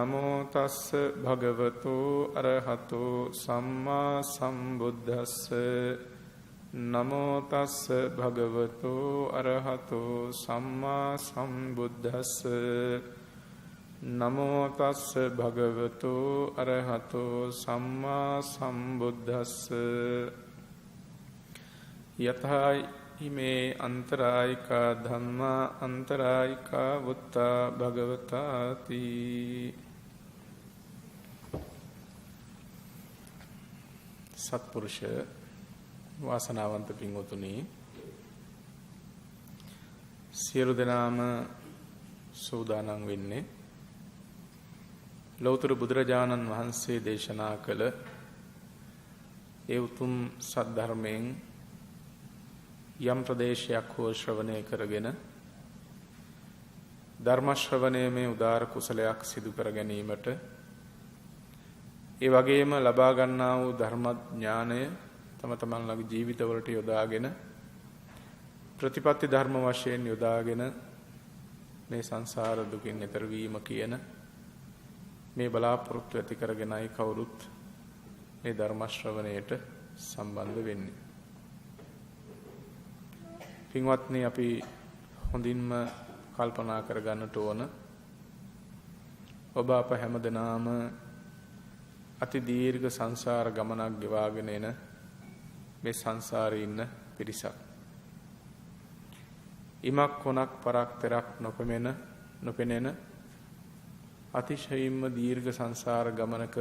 නමෝ තස්ස භගවතු අරහතෝ සම්මා සම්බුද්දස්ස නමෝ තස්ස භගවතු අරහතෝ සම්මා සම්බුද්දස්ස නමෝ තස්ස භගවතු අරහතෝ සම්මා සම්බුද්දස්ස යතහා හිමේ අන්තරායිකා ධම්මා අන්තරායිකා වුත්තා භගවතාති. සත්පුරුෂ වාසනාවන්ත පින්වතුනි, සියලු දෙනාම සූදානම් වෙන්නේ ලෞතර බුදුරජාණන් වහන්සේ දේශනා කළ ඒ උතුම් සද්ධර්මයෙන් යම් ප්‍රදේශයක් හෝ ශ්‍රවණය කරගෙන ධර්ම ශ්‍රවණයේ මේ උදාර කුසලයක් සිදු කර ගැනීමට, ඒ වගේම ලබා ගන්නා වූ ධර්ම ඥානය තම තමන්ලගේ ජීවිතවලට යොදාගෙන ප්‍රතිපත්ති ධර්ම වශයෙන් යොදාගෙන මේ සංසාර දුකින් එතර වීම කියන මේ බලාපොරොත්තු ඇති කරගෙනයි කවුරුත් මේ ධර්ම ශ්‍රවණයට සම්බන්ධ වෙන්නේ. පින්වත්නි, අපි හොඳින්ම කල්පනා කරගන්නට ඕන, ඔබ අප හැමදෙනාම අති දීර්ඝ සංසාර ගමනක් ගෙවාගෙන එන මේ සංසාරේ ඉන්න පිරිසක්. ඉමක් කොනක් පරක් තෙරක් නොපෙනෙන අතිශයින්ම දීර්ඝ සංසාර ගමනක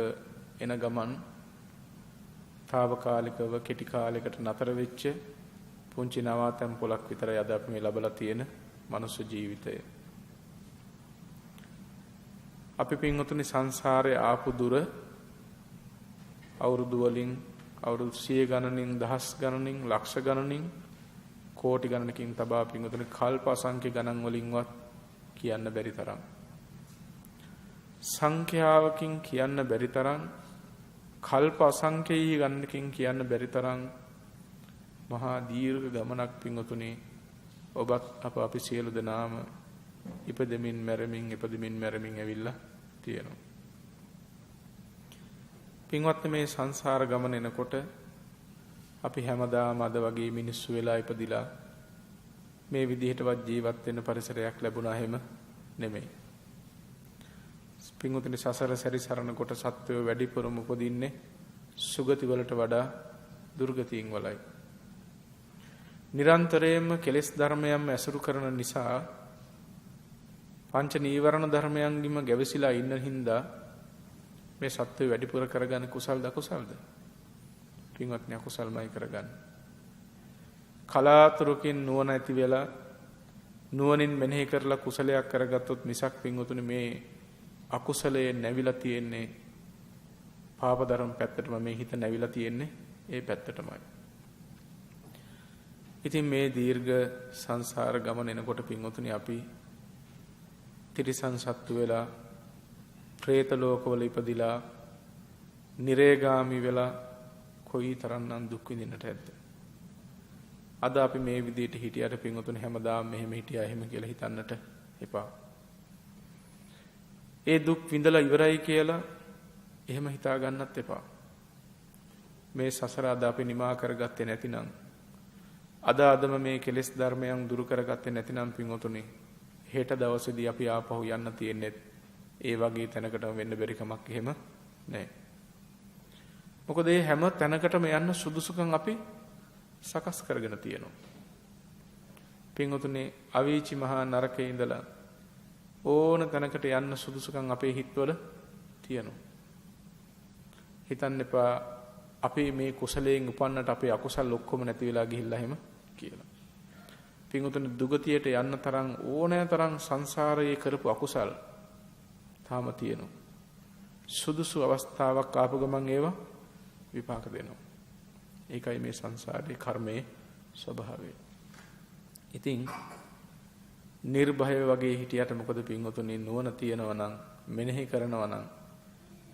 එන ගමන් తాවකාලිකව කෙටි කාලයකට නතර වෙච්ච පුංචි නවාතැන් පොලක් විතරයි අද අපි මේ ලබලා තියෙන මනුෂ්‍ය ජීවිතය. අපි පින්වතුනි සංසාරේ ආපු දුර අවුරුදු වලින්, අවුරුදු 100 ගණනින්, දහස් ගණනින්, ලක්ෂ ගණනින්, කෝටි ගණනකින් තබා පින්වතුනි කල්ප අසංඛ්‍ය ගණන් වලින්වත් කියන්න බැරි තරම්, සංඛ්‍යාවකින් කියන්න බැරි තරම්, කල්ප අසංඛ්‍යයි ගණනකින් කියන්න බැරි තරම් මහා දීර්ඝ ගමනක් පින්වතුනි ඔබත් අපි සියලු දෙනාම ඉපදෙමින් මැරෙමින් ඇවිල්ලා තියෙනවා. පින්වත්නි, මේ සංසාර ගමන එනකොට අපි හැමදාම අද වගේ මිනිස්සු වෙලා ඉපදිලා මේ විදිහටවත් ජීවත් වෙන්න පරිසරයක් ලැබුණා හැම නෙමෙයි. පින්වත්නි, සසර සැරිසරන කොට සත්වයෝ වැඩිපුරම උපදින්නේ සුගති වලට වඩා දුර්ගතීන් වලයි. නිරන්තරයෙන්ම කෙලෙස් ධර්මයන්ම ඇසුරු කරන නිසා පංච නීවරණ ධර්මයන්ගිම ගැවසිලා ඉන්න හින්දා මේ සත්වය වැඩිපුර කරගන්න කුසල්ද අකුසල්ද? පින්වත්නි, අකුසල්මයි කරගන්න. කලාතුරකින් නුවණ ඇති වෙලා නුවණින් මෙනෙහි කරලා කුසලයක් කරගත්තොත් මිසක් පින්වතුනි මේ අකුසලයේ නැවිලා තියෙන්නේ පාප ධර්ම පැත්තටම, මේ හිත නැවිලා තියෙන්නේ ඒ පැත්තටමයි. ඉතින් මේ දීර්ඝ සංසාර ගමන එනකොට පින්වතුනි අපි තිරිසන් සත්තු වෙලා, പ്രേත ලෝකවල ඉපදිලා, නිරේගාමි වෙලා කොයි තරම්නම් දුක් විඳින්නට ඇද්ද? අද අපි මේ විදිහට හිටියට පින්වතුනි හැමදාම මෙහෙම හිටියා එහෙම කියලා හිතන්නට එපා. ඒ දුක් විඳලා ඉවරයි කියලා එහෙම හිතා ගන්නත් එපා. මේ සසර අද අපි නිමා කරගත්තේ නැතිනම්, අදම මේ කෙලෙස් ධර්මයන් දුරු කරගත්තේ නැතිනම් පින්වතුනි හෙට දවසේදී අපි ආපහු යන්න තියෙන්නේ ඒ වගේ තැනකටම වෙන්න බැරි කමක් එහෙම නැහැ. මොකද මේ හැම තැනකටම යන්න සුදුසුකම් අපි සකස් කරගෙන තියෙනවා. පින්වතුනි, අවීචි මහා නරකේ ඉඳලා ඕන තැනකට යන්න සුදුසුකම් අපේ හිතවල තියෙනවා. හිතන්න එපා අපි මේ කුසලයෙන් උපන්නට අපේ අකුසල් ඔක්කොම නැති වෙලා ගිහිල්ලා එහෙම කියලා. පින්වතුනි, දුගතියට යන්න තරම් ඕනෑ තරම් සංසාරයේ කරපු අකුසල් තාම තියෙනවා. සුදුසු අවස්ථාවක් ආපු ගමන් ඒවා විපාක දෙනවා. ඒකයි මේ සංසාරයේ කර්මයේ ස්වභාවය. ඉතින් නිර්භය වගේ හිටියට මොකද පින්වතුනි, නුවණ තියෙනවා නම්, මෙනෙහි කරනවා නම්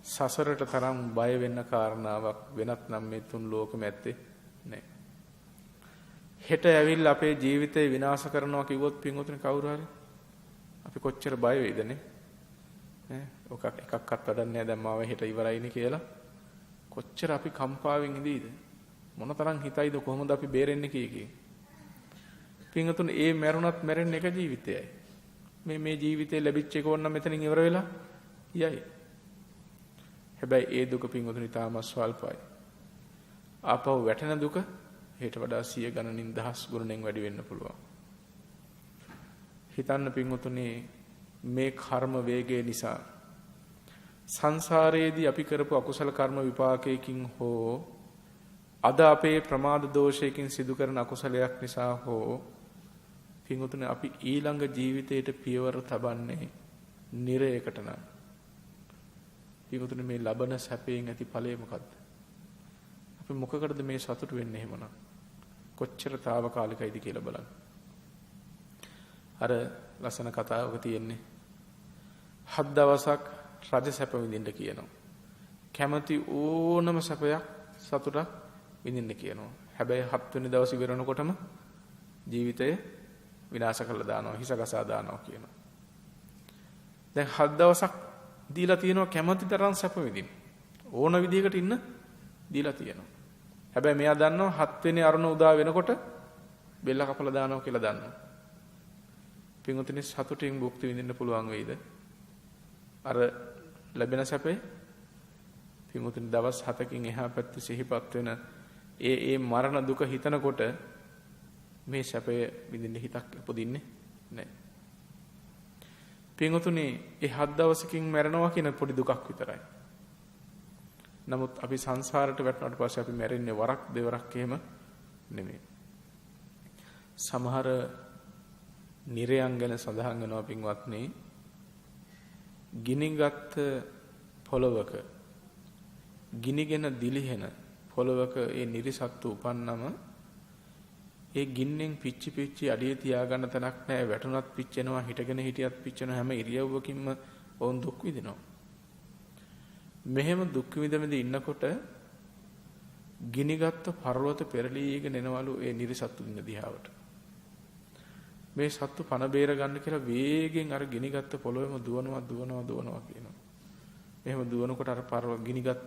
සසරට තරම් බය වෙන්න කාරණාවක් වෙනත් නම් මේ තුන් ලෝකෙම ඇත්තේ නැහැ. හෙට ඇවිල්ලා අපේ ජීවිතේ විනාශ කරනවා කිව්වොත් පින්වතුනි කවුරු හරි අපි කොච්චර බය වෙයිද නේ? ඔක එකක්වත් වැඩක් නැහැ දැන් මාව හෙට ඉවරයිනේ කියලා කොච්චර අපි කම්පාවෙන් ඉඳීද? මොනතරම් හිතයිද කොහොමද අපි බේරෙන්නේ කීකේ? පින්වතුනි ඒ මරුණත් මැරෙන්නේ එක ජීවිතයයි. මේ ජීවිතේ ලැබිච්ච එක ඕන මෙතනින් ඉවර වෙලා යයි. හැබැයි ඒ දුක පින්වතුනි තාම ස්වල්පයි. ආපහු වැටෙන දුක හෙට වඩා 100 ගණනින් දහස් ගුණෙන් වැඩි වෙන්න පුළුවන්. හිතන්න පින්වතුනි මේ කර්ම වේගය නිසා සංසාරයේදී අපි කරපු අකුසල කර්ම විපාකයකින් හෝ අද අපේ ප්‍රමාද දෝෂයකින් සිදු කරන අකුසලයක් නිසා හෝ පින්වතුනි අපි ඊළඟ ජීවිතයට පියවර තබන්නේ නිරයකට නම් පින්වතුනි මේ ලබන සැපයෙන් ඇති ඵලය මොකද්ද? අපි මොකකටද මේ සතුට වෙන්නේ එහෙමනම්? කොච්චර తాවකාලිකයිද කියලා බලන්න. අර ලස්සන කතාවක තියෙන්නේ 7 දවසක් රජ සැප විඳින්න කියනවා. කැමති ඕනම සැපයක් සතුටක් විඳින්න කියනවා. හැබැයි 7 වෙනි දවස් ඉවරනකොටම ජීවිතය විනාශ කරලා දානවා, හිස ගසා දානවා කියනවා. දැන් 7 දවසක් දීලා තියෙනවා කැමති තරම් සැප විඳින්න. ඕන විදිහකට ඉන්න දීලා තියෙනවා. හැබැයි මෙයා දන්නවා 7 වෙනි අරුණ උදා වෙනකොට බෙල්ල කපලා දානවා කියලා දන්නවා. පින්වතුනි සතුටින් භුක්ති විඳින්න පුළුවන් වෙයිද? අර ලැබෙන සැපේ පින්වතුනි දවස් 7කින් එහා පැත්තේ සිහිපත් වෙන ඒ මරණ දුක හිතනකොට මේ සැපය විඳින්න හිතක් උපදින්නේ නැහැ. පින්වතුනි ඒ 7 දවසකින් මැරෙනවා කියන පොඩි දුකක් විතරයි. නමුත් අපි සංසාරයට වැටුණාට පස්සේ අපි මැරෙන්නේ වරක් දෙවරක් එහෙම නෙමෙයි. සමහර නිරයන් ගැන සඳහන් වෙනවා පින්වත්නි. ගිනිගත් පොළවක ගිනිගෙන දිලිහෙන පොළවක ඒ නිරිසත්තු උපන්නම ඒ ගින්නෙන් පිච්චි පිච්චි අඩිය තියාගන්න තැනක් නැහැ. වැටුණත් පිච්චෙනවා, හිටගෙන හිටියත් පිච්චෙනවා. හැම ඉරියව්වකින්ම වොන් දුක් විඳිනවා. මෙහෙම දුක් විඳමින්ද ඉන්නකොට ගිනිගත් පර්වත පෙරලීගෙන එනවලු ඒ නිරිසත්තු ඉන්න දිහාවට. මේ සත්තු පණ බේර ගන්න කියලා වේගෙන් අර ගිනිගත් පොළොවේම දුවනවා කියනවා. එහෙම දුවනකොට අර ගිනිගත්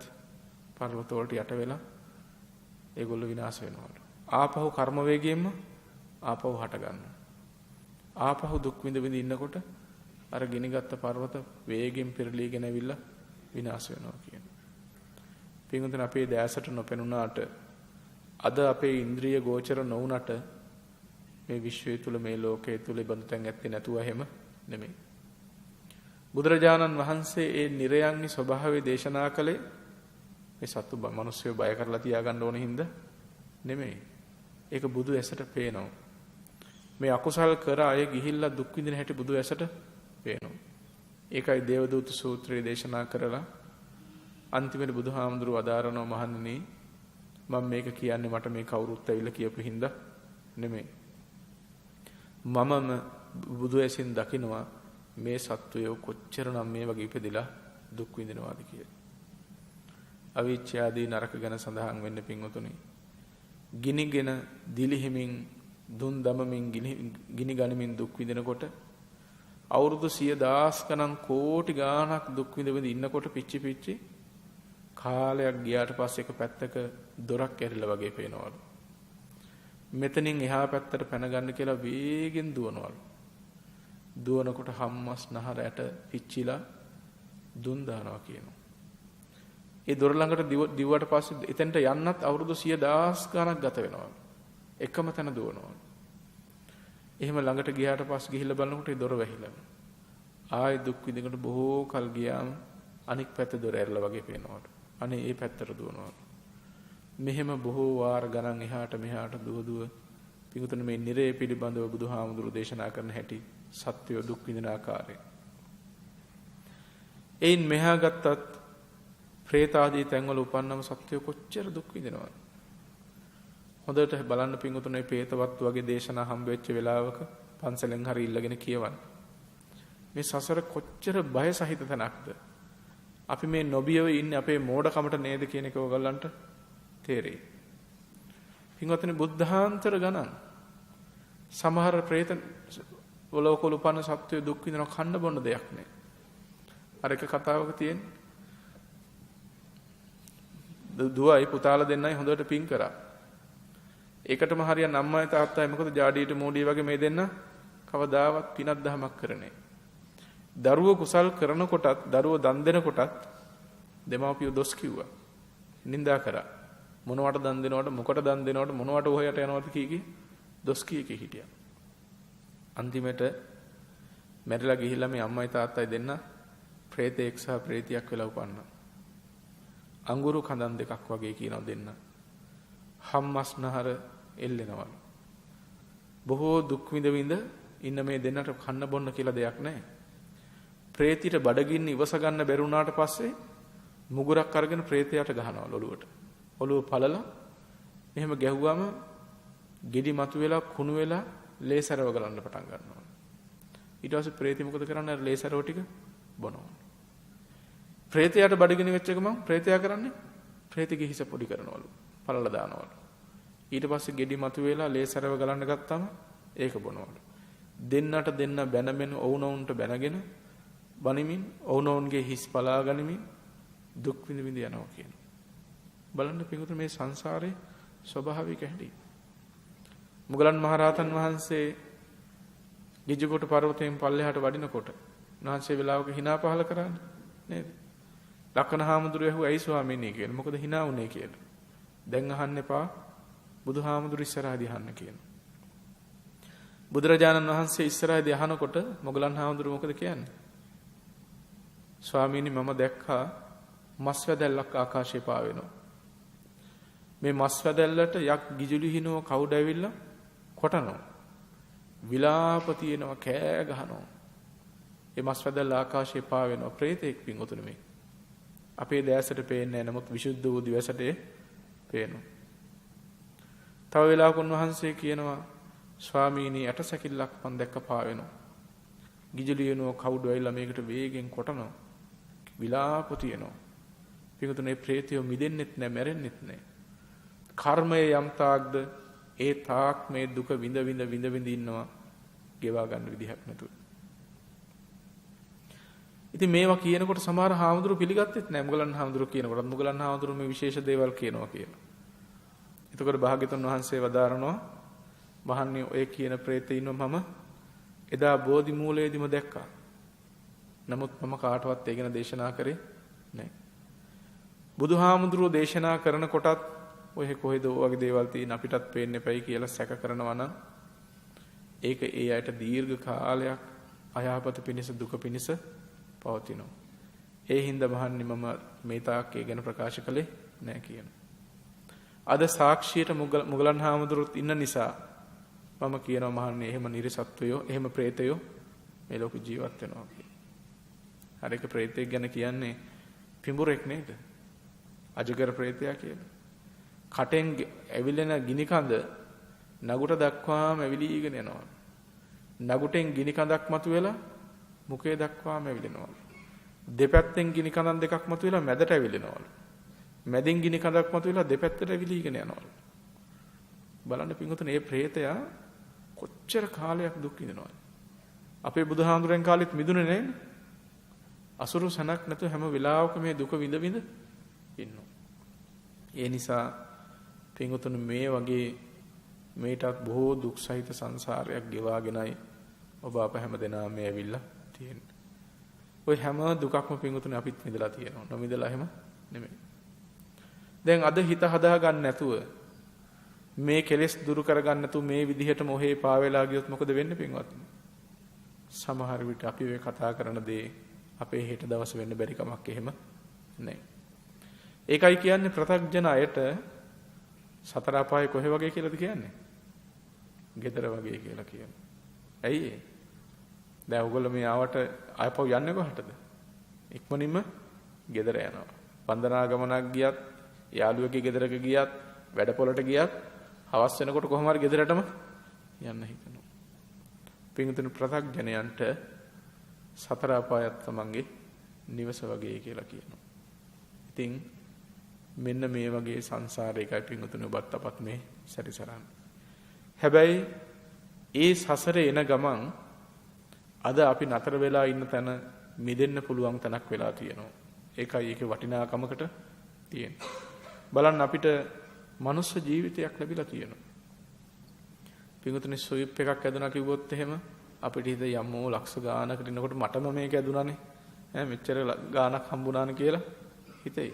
පර්වත වලට යට වෙලා ඒගොල්ලෝ විනාශ වෙනවලු. ආපහු කර්ම වේගයෙන්ම ආපහු හට ගන්නවා. ආපහු දුක් විඳ ඉන්නකොට අර ගිනිගත් පර්වත වේගෙන් පෙරලීගෙන ඇවිල්ලා විනාශ වෙනවා කියනවා. පින්වතුනි අපේ දැසට නොපෙනුනාට අද අපේ ඉන්ද්‍රිය ගෝචර නොවුනට මේ විශ්වය තුල මේ ලෝකයේ තුල බඳු තැන් ඇත්තේ නැතුව එහෙම නෙමෙයි. බුදුරජාණන් වහන්සේ ඒ නිරයන්හි ස්වභාවය දේශනා කළේ මේ සත්තු මිනිස්සු බය කරලා තියාගන්න ඕන හින්දා නෙමෙයි. ඒක බුදු ඇසට පේනවා. මේ අකුසල් කර අය ගිහිල්ලා දුක් විඳින හැටි බුදු ඇසට පේනවා. ඒකයි දේවදූත සූත්‍රයේ දේශනා කරලා අන්තිමට බුදුහාමුදුරුව අදාරනෝ මහණෙනි මම මේක කියන්නේ මට මේ කවුරුත් ඇවිල්ලා කියපු හින්දා නෙමෙයි. මමම බුදු ඇසින් දකිනවා මේ සත්වයෝ කොච්චරනම් මේ වගේ ඉපදිලා දුක් විඳිනවාද කියලා. අවිච්ඡාදී නරක ගැන සඳහන් වෙන්නේ පින්වතුනි. ගිනිගෙන දිලිහිමින් දුන් දමමින් ගිනි ගනිමින් දුක් විඳිනකොට අවුරුදු 100,000 ගණන් කෝටි ගාණක් දුක් විඳ ඉන්නකොට පිච්චි කාලයක් ගියාට පස්සේ එක පැත්තක දොරක් ඇරිලා වගේ පේනවලු. මෙතනින් එහා පැත්තට පැන ගන්න කියලා වේගෙන් දුවනවලු. දුවනකොට හම්මස් නහර ඇට පිච්චිලා දුන් දානවා කියනවා. ඒ දොර ළඟට දිව්වට පස්සේ එතෙන්ට යන්නත් අවුරුදු 100,000 ගණක් ගත වෙනවලු. එකම තැන දුවනවලු. එහෙම ළඟට ගියාට පස්සේ ගිහිල්ලා බලනකොට ඒ දොර වැහිලා. ආයෙ දුක් විඳිනකොට බොහෝ කල් ගියාම අනික් පැත්ත දොර ඇරලා වගේ පේනවලු. අනේ ඒ පැත්තට දුවනවලු. මෙහෙම බොහෝ වාර ගණන් එහාට මෙහාට දුව පිඟුතුනේ මේ නිරේ පිළිබඳව බුදුහාමුදුරු දේශනා කරන හැටි සත්‍යය දුක් විඳින ආකාරය. එයින් මෙහා ගත්තත් പ്രേත ආදී තැන්වල උපන්නම සත්‍යය කොච්චර දුක් විඳිනවද? හොඳට බලන්න පිඟුතුනේ പ്രേතවත් වගේ දේශනා හම්බ වෙච්ච වෙලාවක පන්සලෙන් හරි ඉල්ලගෙන කියවන්න. මේ සසර කොච්චර බය සහිත තැනක්ද? අපි මේ නොබියව ඉන්නේ අපේ මෝඩකමට නේද කියන එක ඔයගලන්ට තේරෙයි. පින්වත්නි බුද්ධාන්තර ගණන් සමහර പ്രേත වලෝකවල උපන්න සත්වය දුක් විඳින කන්න බොන්න දෙයක් නෑ. අර එක කතාවක තියෙන. දුවයි පුතාලා දෙන්නයි හොඳට පින් කරා. ඒකටම හරියන අම්මයි තාත්තයි මොකද ජාඩියට මෝඩිය වගේ මේ දෙන්න කවදාවත් පිනක් දහමක් කරන්නේ. දරුවෝ කුසල් කරනකොටත් දරුවෝ දන් දෙනකොටත් දෙමාපියෝ දොස් කිව්වා. නිඳා කරා. මොනවට දන් දෙනවට මොකට දන් දෙනවට මොනවට ඔහයට යනවද කී දොස් කී හිටියා. අන්තිමට මැරිලා ගිහිල්ලා මේ අම්මයි තාත්තයි දෙන්න ප්‍රේතෙක් සහ ප්‍රේතියක් වෙලා උපන්නා. අඟුරු කඳන් දෙකක් වගේ කියනවා දෙන්න. හම්මස්නහර එල්ලෙනවලු. බොහෝ දුක් විඳ විඳ ඉන්න මේ දෙන්නට කන්න බොන්න කියලා දෙයක් නැහැ. ප්‍රේතිට බඩගින්න ඉවස ගන්න බැරි වුණාට පස්සේ මුගුරක් අරගෙන ප්‍රේතයාට ගහනවා ඔළුවට. ඔළුව පළලා එහෙම ගැහුවම ගෙඩි මතුවෙලා කුණු වෙලා ලේසරව ගලන්න පටන් ගන්නවා. ඊට පස්සේ ප්‍රේති මොකද කරන්නේ? අර ලේසරව ටික බොනවා. ප්‍රේතයාට බඩගිනි වෙච්ච ගමන් ප්‍රේතයා කරන්නේ ප්‍රේතිගේ හිස පොඩි කරනවලු. පළලා දානවලු. ඊට පස්සේ ගෙඩි මතුවෙලා ලේසරව ගලන්න ගත්තාම ඒක බොනවලු. දෙන්නට දෙන්න බැනගෙන ඔවුනොවුන්ට බැනගෙන බනිමින් ඔවුනොවුන්ගේ හිස් පලා ගනිමින් දුක් විඳ විඳ යනවා කියන. බලන්න පිටුතුනේ මේ සංසාරේ ස්වභාවික හැටි. මුගලන් මහරහතන් වහන්සේ ගිජ්ජුකොට පර්වතයෙන් පල්ලෙහාට වඩිනකොට උන්වහන්සේ වෙලාවක hina පහල කරන්නේ නේද? ලක්කන හාමුදුරුවෝ ඇහුවා ඇයි ස්වාමීනි කියලා. මොකද hina වුනේ කියලා. දැන් අහන්න එපා. බුදුහාමුදුරු ඉස්සරහදී අහන්න කියනවා. බුදුරජාණන් වහන්සේ ඉස්සරහදී අහනකොට මොගලන් හාමුදුරුවෝ මොකද කියන්නේ? ස්වාමීනි මම දැක්කා මස් වැදැල්ලක් ආකාශේ පාවෙනවා. මේ මස් වැදැල්ලට යක් ගිජුලි හිනව කවුද ඇවිල්ලා කොටනවා. විලාප තියෙනවා කෑ ගහනවා. ඒ මස් වැදැල්ල ආකාශේ පාවෙනවා. ප්‍රේතෙක් පිංගුතුනේ මේ. අපේ දැසට පේන්නේ නැහැ. නමුත් විසුද්ධ වූ දිවසට පේනවා. තව වෙලාවක උන්වහන්සේ කියනවා ස්වාමීනි ඇටසැකිල්ලක් මම දැක්ක පාවෙනවා. ගිජුලි හිනව කවුද ඇවිල්ලා මේකට වේගෙන් කොටනවා. විලාප තියෙනවා. පිංගුතුනේ ප්‍රේතයෝ මිදෙන්නෙත් නැහැ මැරෙන්නෙත් නැහැ. කර්මයේ යම් තාක්ද ඒ තාක් මේ දුක විඳ විඳ විඳ විඳ ඉන්නවා ගෙවා ගන්න විදිහක් නැතුව. ඉතින් මේවා කියනකොට සමහර හාමුදුරු පිළිගත්තෙත් නැහැ. මුගලන් හාමුදුරු කියනකොට මුගලන් හාමුදුරු මේ විශේෂ දේවල් කියනවා කියලා. එතකොට භාග්‍යතුන් වහන්සේ වදාරනවා මහන්නේ ඔය කියන ප්‍රේතය ඉන්නව මම එදා බෝධි මූලයේදීම දැක්කා. නමුත් මම කාටවත් ඒ ගැන දේශනා කරේ නැහැ. බුදුහාමුදුරුවෝ දේශනා කරනකොටත් ඔය කොහෙද වගේ දේවල් තියෙන අපිටත් පේන්න එපයි කියලා සැක කරනවා නම් ඒක ඒ අයට දීර්ඝ කාලයක් අයහපත පිණිස දුක පිණිස පවතිනවා. ඒ හින්දා මහන්නේ මම මේ තාක් ඒ ගැන ප්‍රකාශ කළේ නැහැ කියනවා. අද සාක්ෂියට මුගලන් හාමුදුරුවොත් ඉන්න නිසා මම කියනවා මහන්නේ එහෙම නිර්සත්වයෝ එහෙම ප්‍රේතයෝ මේ ලෝක ජීවත් වෙනවා කියලා. හරි එක ප්‍රේතයෙක් ගැන කියන්නේ පිඹුරෙක් නේද? අජගර ප්‍රේතයා කියලා. කටෙන් ඇවිලෙන ගිනි කඳ නගුට දක්වාම ඇවිලීගෙන යනවා. නගුටෙන් ගිනි කඳක් මතුවෙලා මුඛය දක්වාම ඇවිලෙනවා. දෙපැත්තෙන් ගිනි කඳන් දෙකක් මතුවෙලා මැදට ඇවිලෙනවා. මැදින් ගිනි කඳක් මතුවෙලා දෙපැත්තට ඇවිලීගෙන යනවා. බලන්න පින්වතුනි මේ ප්‍රේතයා කොච්චර කාලයක් දුක් විඳිනවද? අපේ බුදුහාමුදුරන් කාලෙත් මිදුනේ නෑනේ. අසුරු සනක් නැතුව හැම වෙලාවක මේ දුක විඳ විඳ ඉන්නවා. ඒ නිසා පින්වතුනි මේ වගේ මේටත් බොහෝ දුක් සහිත සංසාරයක් ගෙවාගෙනයි ඔබ අප හැම දෙනාම මේ ඇවිල්ලා තියෙන්නේ. ඔය හැම දුකක්ම පින්වතුනි අපිත් විඳලා තියෙනවා. නොවිඳලා එහෙම නෙමෙයි. දැන් අද හිත හදා ගන්න නැතුව මේ කෙලෙස් දුරු කර ගන්න නැතුව මේ විදිහටම ඔහේ පාවෙලා ගියොත් මොකද වෙන්නේ පින්වත්නි? සමහර විට අපි මේ කතා කරන දේ අපේ හෙට දවස වෙන්න බැරි කමක් එහෙම නැහැ. ඒකයි කියන්නේ ප්‍රත්‍යඥ අයට සතර අපාය කොහෙ වගේ කියලාද කියන්නේ? ගෙදර වගේ කියලා කියනවා. ඇයි ඒ? දැන් ඔයගොල්ලෝ මේ ආවට ආයපහු යන්නේ කොහටද? ඉක්මනින්ම ගෙදර යනවා. වන්දනා ගමනක් ගියත්, යාළුවෙක්ගේ ගෙදරක ගියත්, වැඩපොළට ගියත්, හවස් වෙනකොට කොහොම හරි ගෙදරටම යන්න හිතනවා. පින්තුණු ප්‍රත්‍යඥයන්ට සතර අපායත් තමන්ගේ නිවස වගේ කියලා කියනවා. ඉතින් මෙන්න මේ වගේ සංසාරයකයි පින්තුණු ඔබත් අපත් මේ සැරිසරන්නේ. හැබැයි ඒ සසරේ එන ගමන් අද අපි නතර වෙලා ඉන්න තැන මිදෙන්න පුළුවන් තැනක් වෙලා තියෙනවා. ඒකයි ඒකේ වටිනාකමකට තියෙන්නේ. බලන්න අපිට මනුස්ස ජීවිතයක් ලැබිලා තියෙනවා. පිඟුතුනි ස්විප් එකක් ඇදුනා කිව්වොත් එහෙම අපිට හිත යම්මෝ ලක්ෂ ගානකට ඉන්නකොට මටම මේක ඇදුනානේ. මෙච්චර ගානක් හම්බුණානේ කියලා හිතේ.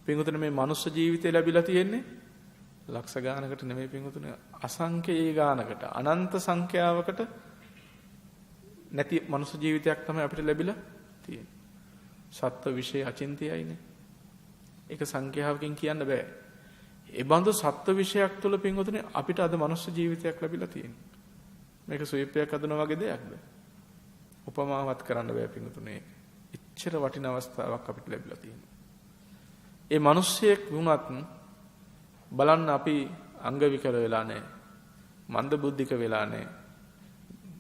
පිඟුතුනි මේ මනුස්ස ජීවිතය ලැබිලා තියෙන්නේ ලක්ෂ ගානකට නෙමෙයි පිඟුතුනි අසංඛ්‍ය ගානකට අනන්ත සංඛ්‍යාවකට නැති මනුස්ස ජීවිතයක් තමයි අපිට ලැබිලා තියෙන්නේ. සත්ත්ව විශේෂ අචින්තියයිනේ. ඒක සංඛ්‍යාවකින් කියන්න බෑ. ඒ බඳු සත්ත්ව විශේෂයක් තුළ පින්වතුනි අපිට අද මනුස්ස ජීවිතයක් ලැබිලා තියෙනවා. මේක සුවිප්පයක් හදනවා වගේ දෙයක්ද? උපමාවත් කරන්න බෑ පින්වතුනි. එච්චර වටින අවස්ථාවක් අපිට ලැබිලා තියෙනවා. ඒ මිනිස්සෙක් වුණත් බලන්න අපි අංග විකල වෙලා නැහැ. මන්ද බුද්ධික වෙලා නැහැ.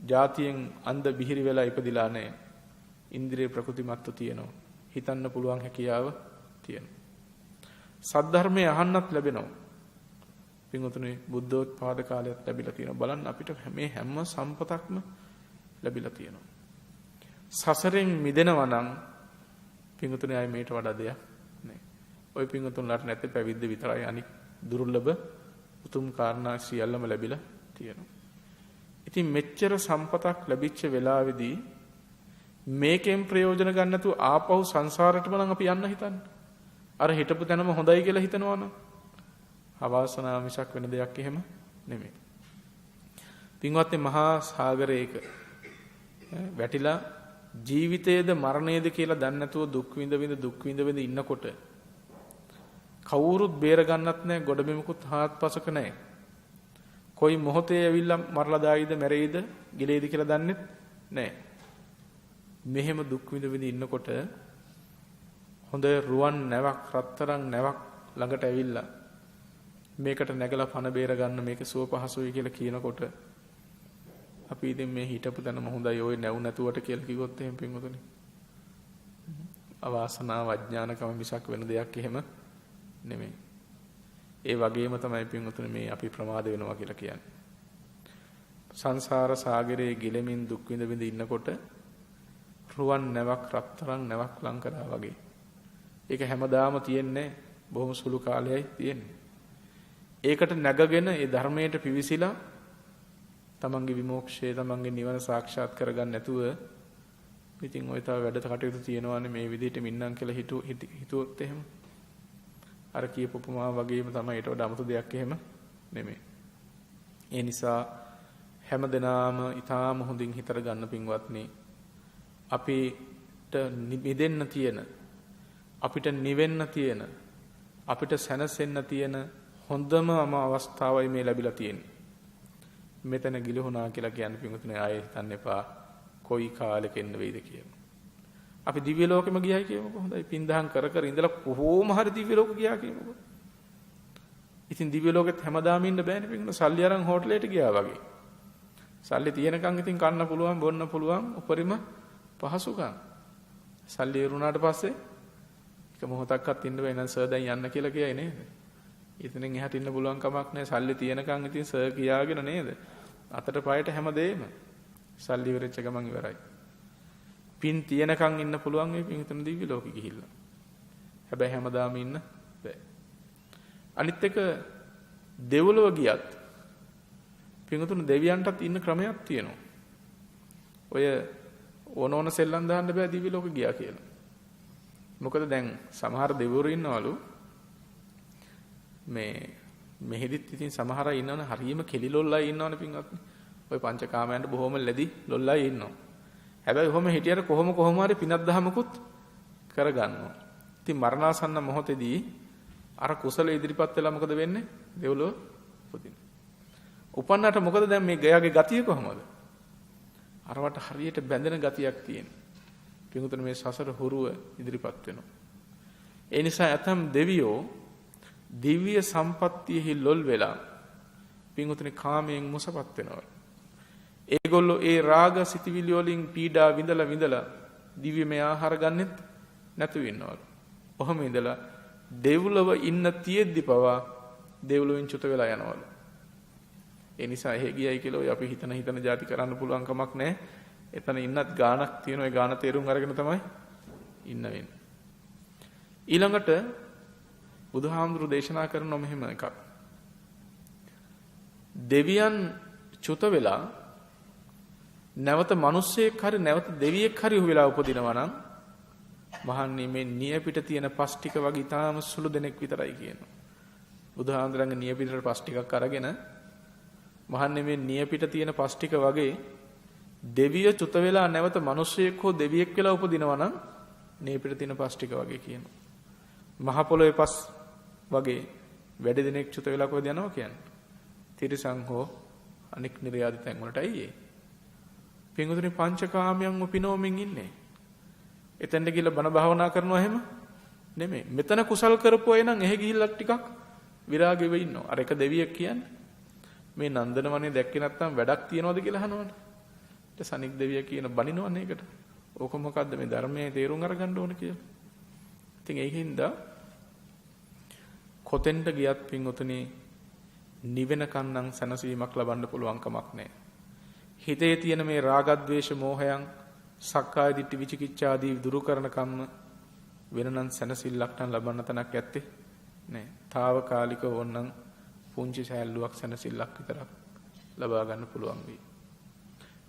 ජාතියෙන් අන්ධ බිහිරි වෙලා ඉපදිලා නැහැ. ඉන්ද්‍රිය ප්‍රකෘතිමත්ව තියෙනවා. හිතන්න පුළුවන් හැකියාව තියෙනවා. සද්ධර්මය අහන්නත් ලැබෙනවා. පින්වතුනි බුද්ධෝත්පාද කාලයක් ලැබිලා තියෙනවා. බලන්න අපිට මේ හැම සම්පතක්ම ලැබිලා තියෙනවා. සසරෙන් මිදෙනවා නම් පින්වතුනි ආයේ මේට වඩා දෙයක් නෑ. ওই පින්වතුන්ලාට නැත්තේ පැවිද්ද විතරයි. අනික් දුර්ලභ උතුම් කාරණා සියල්ලම ලැබිලා තියෙනවා. ඉතින් මෙච්චර සම්පතක් ලැබිච්ච වෙලාවේදී මේකෙන් ප්‍රයෝජන ගන්න නැතුව ආපහු සංසාරෙටම නම් අපි යන්න හිතන්නේ. අර හිටපු තැනම හොඳයි කියලා හිතනවා නම් අවාසනාව මිසක් වෙන දෙයක් එහෙම නෙමෙයි. පින්වත්නි මහා සාගරයක වැටිලා ජීවිතයේද මරණයේද කියලා දන්නේ නැතුව දුක් විඳ ඉන්නකොට කවුරුත් බේර ගන්නත් නැහැ, ගොඩබිමකුත් හාත්පසක නැහැ. කොයි මොහොතේ ඇවිල්ලා මරලා දායිද, මැරෙයිද, ගිලෙයිද කියලා දන්නෙත් නැහැ. මෙහෙම දුක් විඳ ඉන්නකොට හොඳ රුවන් නැවක්, රත්තරන් නැවක් ළඟට ඇවිල්ලා මේකට නැගලා පණ බේර ගන්න, මේක සුව පහසුයි කියලා කියනකොට අපි ඉතින් මේ හිටපු තැනම හොඳයි ඔය නැවු නැතුවට කියලා කිව්වොත් එහෙම පින්වතුනි අවාසනාව අඥානකම මිසක් වෙන දෙයක් එහෙම නෙමෙයි. ඒ වගේම තමයි පින්වතුනි මේ අපි ප්‍රමාද වෙනවා කියලා කියන්නේ. සංසාර සාගරයේ ගිලෙමින් දුක් විඳ ඉන්නකොට රුවන් නැවක්, රත්තරන් නැවක් ලං කරා වගේ. ඒක හැමදාම තියෙන්නේ බොහොම සුළු කාලයයි තියෙන්නේ. ඒකට නැගගෙන ඒ ධර්මයට පිවිසිලා තමන්ගේ විමෝක්ෂය, තමන්ගේ නිවන සාක්ෂාත් කරගන්න නැතුව ඉතින් ඔය තව වැඩ කටයුතු තියෙනවානේ මේ විදිහට මින්නම් කියලා හිතුවොත් එහෙම අර කියපු උපමාව වගේම තමයි. ඊට වඩා 아무තු දෙයක් එහෙම නෙමෙයි. ඒ නිසා හැමදෙනාම ඊටාම හොඳින් හිතර ගන්න පින්වත්නි, අපිට මිදෙන්න තියෙන, අපිට නිවෙන්න තියෙන, අපිට සැනසෙන්න තියෙන හොඳම අවස්ථාවයි මේ ලැබිලා තියෙන්නේ. මෙතන ගිලුණා කියලා කියන්නේ පින්වතුනි ආයේ හිතන්න එපා කොයි කාලෙක එන්න වෙයිද කියලා. අපි දිව්‍ය ලෝකෙම ගියයි කියමුකෝ. හොඳයි පින්දහම් කර කර ඉඳලා කොහොම හරි දිව්‍ය ලෝක ගියා කියමුකෝ. ඉතින් දිව්‍ය ලෝකෙත් හැමදාම ඉන්න බෑනේ පින්වතුනි. සල්ලි අරන් හෝටලෙට ගියා වගේ. සල්ලි තියෙනකන් ඉතින් කන්න පුළුවන්, බොන්න පුළුවන්, උපරිම පහසුකම්. සල්ලි ඉරුණාට පස්සේ එක මොහොතක්වත් ඉන්න බෑ. එහෙනම් සර් දැන් යන්න කියලා කියයි නේද? ඉතින් එහාට ඉන්න පුළුවන් කමක් නැහැ. සල්ලි තියෙනකන් ඉතින් සර් කියාගෙන නේද? අතට පයට හැමදේම සල්ලි ඉවරෙච්ච ගමන් ඉවරයි. පින් තියෙනකන් ඉන්න පුළුවන් මේ පින් හිතන දිව්‍ය ලෝකෙ ගිහිල්ලා. හැබැයි හැමදාම ඉන්න බෑ. අනිත් එක දෙව්ලොව ගියත් පින්තුණු දෙවියන්ටත් ඉන්න ක්‍රමයක් තියෙනවා. ඔය ඕනෝන සෙල්ලම් දාන්න බෑ දිව්‍ය ලෝකෙ ගියා කියලා. මොකද දැන් සමහර දෙවිවරු ඉන්නවලු මේ මෙහෙදිත් ඉතින් සමහර අය ඉන්නවනේ හරියම කෙලිලොල්ලයි ඉන්නවනේ පින්වත්නි. ඔය පංචකාමයන්ට බොහොම ලැබි ලොල්ලයි ඉන්නවා. හැබැයි ඔහොම හිටියට කොහොම හරි පිනක් දහමකුත් කරගන්නවා. ඉතින් මරණාසන්න මොහොතේදී අර කුසල ඉදිරිපත් වෙලා මොකද වෙන්නේ? දෙව්ලොව උපදින. උපන්නට මොකද දැන් මේ ගයාගේ ගතිය කොහමද? අරවට හරියට බැඳෙන ගතියක් තියෙන. පින්වතුනි මේ සසර හුරුව ඉදිරිපත් වෙනවා. ඒ නිසා ඇතම් දෙවියෝ දිව්‍ය සම්පත්තියෙහි ලොල් වෙලා පින්වතුනි කාමයෙන් මුසපත් වෙනවා. ඒගොල්ලෝ ඒ රාග සිතිවිලි වලින් පීඩා විඳලා දිව්‍යමය ආහාර ගන්නෙත් නැතුව ඉන්නවලු. ඔහොම ඉඳලා දෙව්ලොව ඉන්න තියෙද්දි පවා දෙව්ලොවෙන් චුත වෙලා යනවලු. ඒ නිසා එහෙ ගියයි කියලා ඔය අපි හිතන જાති කරන්න පුළුවන් කමක් නැහැ. එතන ඉන්නත් ගානක් තියෙනවා. ඒ ගාන තේරුම් අරගෙන තමයි ඉන්න වෙන්නේ. ඊළඟට බුදුහාමුදුරු දේශනා කරන මෙහෙම එකක්. දෙවියන් චුත වෙලා නැවත මිනිස්සෙක් හරි නැවත දෙවියෙක් හරි වෙලා උපදිනවා නම් මහන්නේ මේ නියපිට තියෙන පස් ටික වගේ ඊටාම සුළු දෙනෙක් විතරයි කියනවා. බුදුහාමුදුරන්ගේ නියපිටට පස් ටිකක් අරගෙන මහන්නේ මේ නියපිට තියෙන පස් ටික වගේ දෙවිය චුත වෙලා නැවත මිනිස්සෙක් හෝ දෙවියෙක් වෙලා උපදිනවා නම් නියපිට තියෙන පස් ටික වගේ කියනවා. මහ පොළොවේ පස් වගේ වැඩි දෙනෙක් චුත වෙලා කොහෙද යනවා කියන්නේ? තිරිසන් හෝ අනික් නිර්යාදි තැන් වලටයි ඒ. පින්වතුනි පංචකාමයන් උපිනෝමින් ඉන්නේ. එතෙන්ට ගිහලා බණ භාවනා කරනවා එහෙම නෙමෙයි. මෙතන කුසල් කරපු අය නම් එහෙ ගිහිල්ලා ටිකක් විරාගෙව ඉන්නවා. අර එක දෙවියෙක් කියන්නේ මේ නන්දනවනේ දැක්කේ නැත්තම් වැඩක් තියනවද කියලා අහනවනේ. ඊට සනික් දෙවියා කියන බණිනවනේ ඒකට. ඕක මොකද්ද මේ ධර්මයේ තේරුම් අරගන්න ඕන කියලා. ඉතින් ඒකින්ද කොතෙන්ට ගියත් පින්වතුනි නිවෙනකන් නම් සැනසීමක් ලබන්න පුළුවන් කමක් නැහැ. හිතේ තියෙන මේ රාග ద్వේෂ මෝහයන් සක්කාය දිට්ඨි විචිකිච්ඡා ආදී දුරු කරන කම්ම වෙනනම් සැනසෙල්ලක් නම් ලබන්න තැනක් ඇත්තේ නෑ. తాවකාලික වොන්නම් පුංචි සෑල්ලුවක් සැනසෙල්ලක් විතරක් ලබා ගන්න පුළුවන් වෙයි.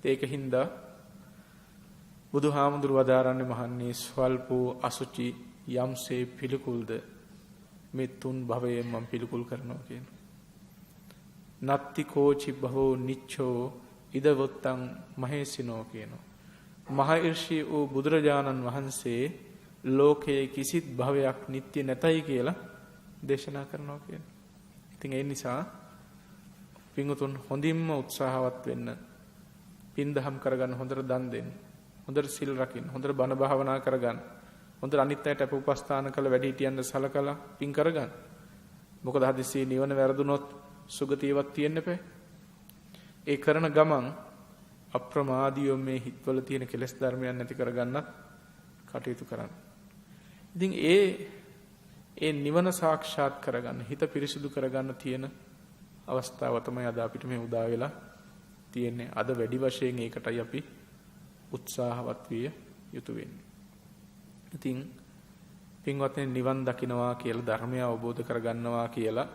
ඒකින්ද බුදුහාමුදුරුව වදාරන්නේ මහන්නේ ස්වල්පෝ අසුචි යම්සේ පිළිකුල්ද මේ තුන් භවයෙන් මම පිළිකුල් කරනවා කියන. නත්ති කෝචි භවෝ නිච්ඡෝ ඉදවොත්තං මහේසිනෝ කියනවා. මහ ඍෂි වූ බුදුරජාණන් වහන්සේ ලෝකයේ කිසිත් භවයක් නිට්ටය නැතයි කියලා දේශනා කරනවා කියන. ඉතින් ඒ නිසා පින්වතුන් හොඳින්ම උත්සාහවත් වෙන්න. පින් දහම් කරගන්න, හොඳට දන් දෙන්න, හොඳට සිල් රකින්න, හොඳට බණ භාවනා කරගන්න, හොඳට අනිත් අයට අප උපස්ථාන කළ වැඩිහිටියන්ට සලකලා පින් කරගන්න. මොකද හදිස්සියේ නිවන වැරදුනොත් සුගතියවත් තියෙන්න එපා. ඒ කරන ගමන් අප්‍රමාදීව මේ හිතවල තියෙන කෙලෙස් ධර්මයන් නැති කරගන්නත් කටයුතු කරන්න. ඉතින් ඒ නිවන සාක්ෂාත් කරගන්න, හිත පිරිසිදු කරගන්න තියෙන අවස්ථාව තමයි අද අපිට මේ උදා වෙලා තියෙන්නේ. අද වැඩි වශයෙන් ඒකටයි අපි උත්සාහවත් විය යුතු වෙන්නේ. ඉතින් පින්වත්නි නිවන් දකින්නවා කියලා, ධර්මය අවබෝධ කරගන්නවා කියලා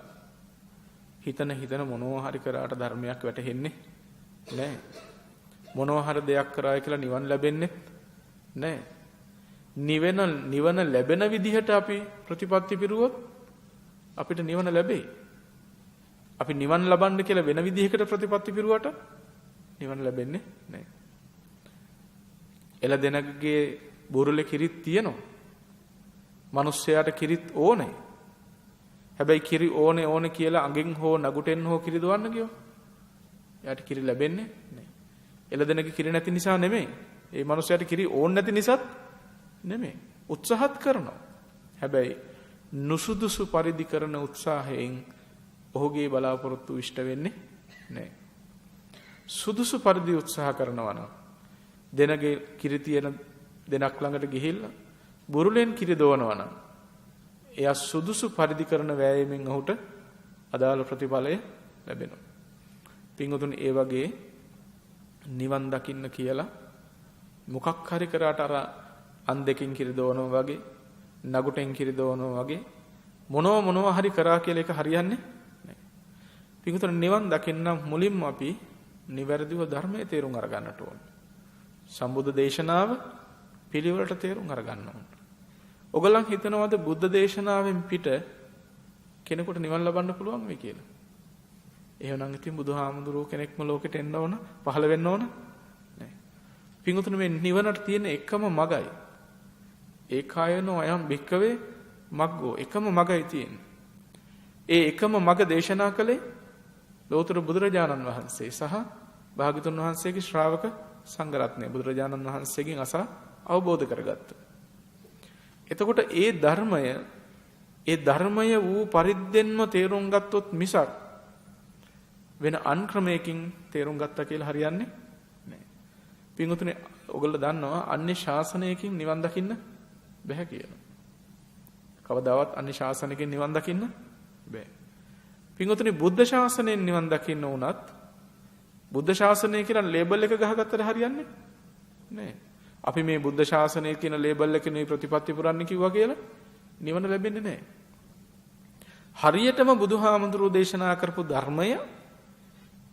හිතන මොනවා හරි කරාට ධර්මයක් වැටහෙන්නේ නැහැ. මොනවා හරි දෙයක් කරාය කියලා නිවන් ලැබෙන්නේ නැහැ. නිවන ලැබෙන විදිහට අපි ප්‍රතිපත්ති පිරුවොත් අපිට නිවන ලැබෙයි. අපි නිවන් ලබන්න කියලා වෙන විදිහකට ප්‍රතිපත්ති පිරුවට නිවන ලැබෙන්නේ නැහැ. එළදෙනගේ බුරුලේ කිරිත් තියෙනවා. මිනිස්සයාට කිරිත් ඕනේ. හැබැයි කිරි ඕනේ කියලා අඟෙන් හෝ නගුටෙන් හෝ කිරි දවන්න ගියෝ. එයාට කිරි ලැබෙන්නේ නැහැ. එළදෙනගේ කිරි නැති නිසා නෙමෙයි. ඒ මිනිස්සයාට කිරි ඕනේ නැති නිසාත් නෙමෙයි. උත්සාහත් කරනවා. හැබැයි නුසුදුසු පරිදි කරන උත්සාහයෙන් ඔහුගේ බලාපොරොත්තු ඉෂ්ට වෙන්නේ නැහැ. සුදුසු පරිදි උත්සාහ කරනවා නම් දෙනගේ කිරි තියෙන දෙනක් ළඟට ගිහිල්ලා බුරුලෙන් කිරි දවනවා නම් එයා සුදුසු පරිදි කරන වෑයමෙන් ඔහුට අදාළ ප්‍රතිඵලය ලැබෙනවා. පින්වතුනි ඒ වගේ නිවන් දකින්න කියලා මොකක් හරි කරාට අර අන් දෙකින් කිරි දවනවා වගේ, නගුටෙන් කිරි දවනවා වගේ මොනවා හරි කරා කියලා එක හරියන්නේ නැහැ. පින්වතුනි නිවන් දකින්න මුලින්ම අපි නිවැරදිව ධර්මයේ තේරුම් අරගන්නට ඕන. සම්බුද්ධ දේශනාව පිළිවෙලට තේරුම් අරගන්න ඕන. ඔගලන් හිතනවාද බුද්ධ දේශනාවෙන් පිට කෙනෙකුට නිවන් ලබන්න පුළුවන් වෙයි කියලා? එහෙනම් ඉතින් බුදුහාමුදුරුවෝ කෙනෙක්ම ලෝකෙට එන්න ඕන, පහළ වෙන්න ඕන නෑ. පින්වතුනි මේ නිවනට තියෙන එකම මගයි. ඒකායනෝ අයම් භික්කවේ මග්ගෝ, එකම මගයි තියෙන්නේ. ඒ එකම මග දේශනා කළේ ලෝතර බුදුරජාණන් වහන්සේ සහ භාග්‍යතුන් වහන්සේගේ ශ්‍රාවක සංඝරත්නය බුදුරජාණන් වහන්සේගෙන් අසා අවබෝධ කරගත්තා. එතකොට ඒ ධර්මය වූ පරිද්දෙන්ම තේරුම් ගත්තොත් මිසක් වෙන අන් ක්‍රමයකින් තේරුම් ගත්තා කියලා හරියන්නේ නැහැ. පින්වතුනි ඔයගොල්ලෝ දන්නවා අන්‍ය ශාසනයකින් නිවන් දකින්න බෑ කියලා. කවදාවත් අන්‍ය ශාසනයකින් නිවන් දකින්න බෑ. පින්වතුනි බුද්ධ ශාසනයෙන් නිවන් දකින්න උනත් බුද්ධ ශාසනය කියලා ලේබල් එක ගහගත්තට හරියන්නේ නේ. අපි මේ බුද්ධ ශාසනය කියන ලේබල් එකේ නේ ප්‍රතිපත්ති පුරන්නේ කිව්වා කියලා නිවන ලැබෙන්නේ නැහැ. හරියටම බුදුහාමුදුරුවෝ දේශනා කරපු ධර්මය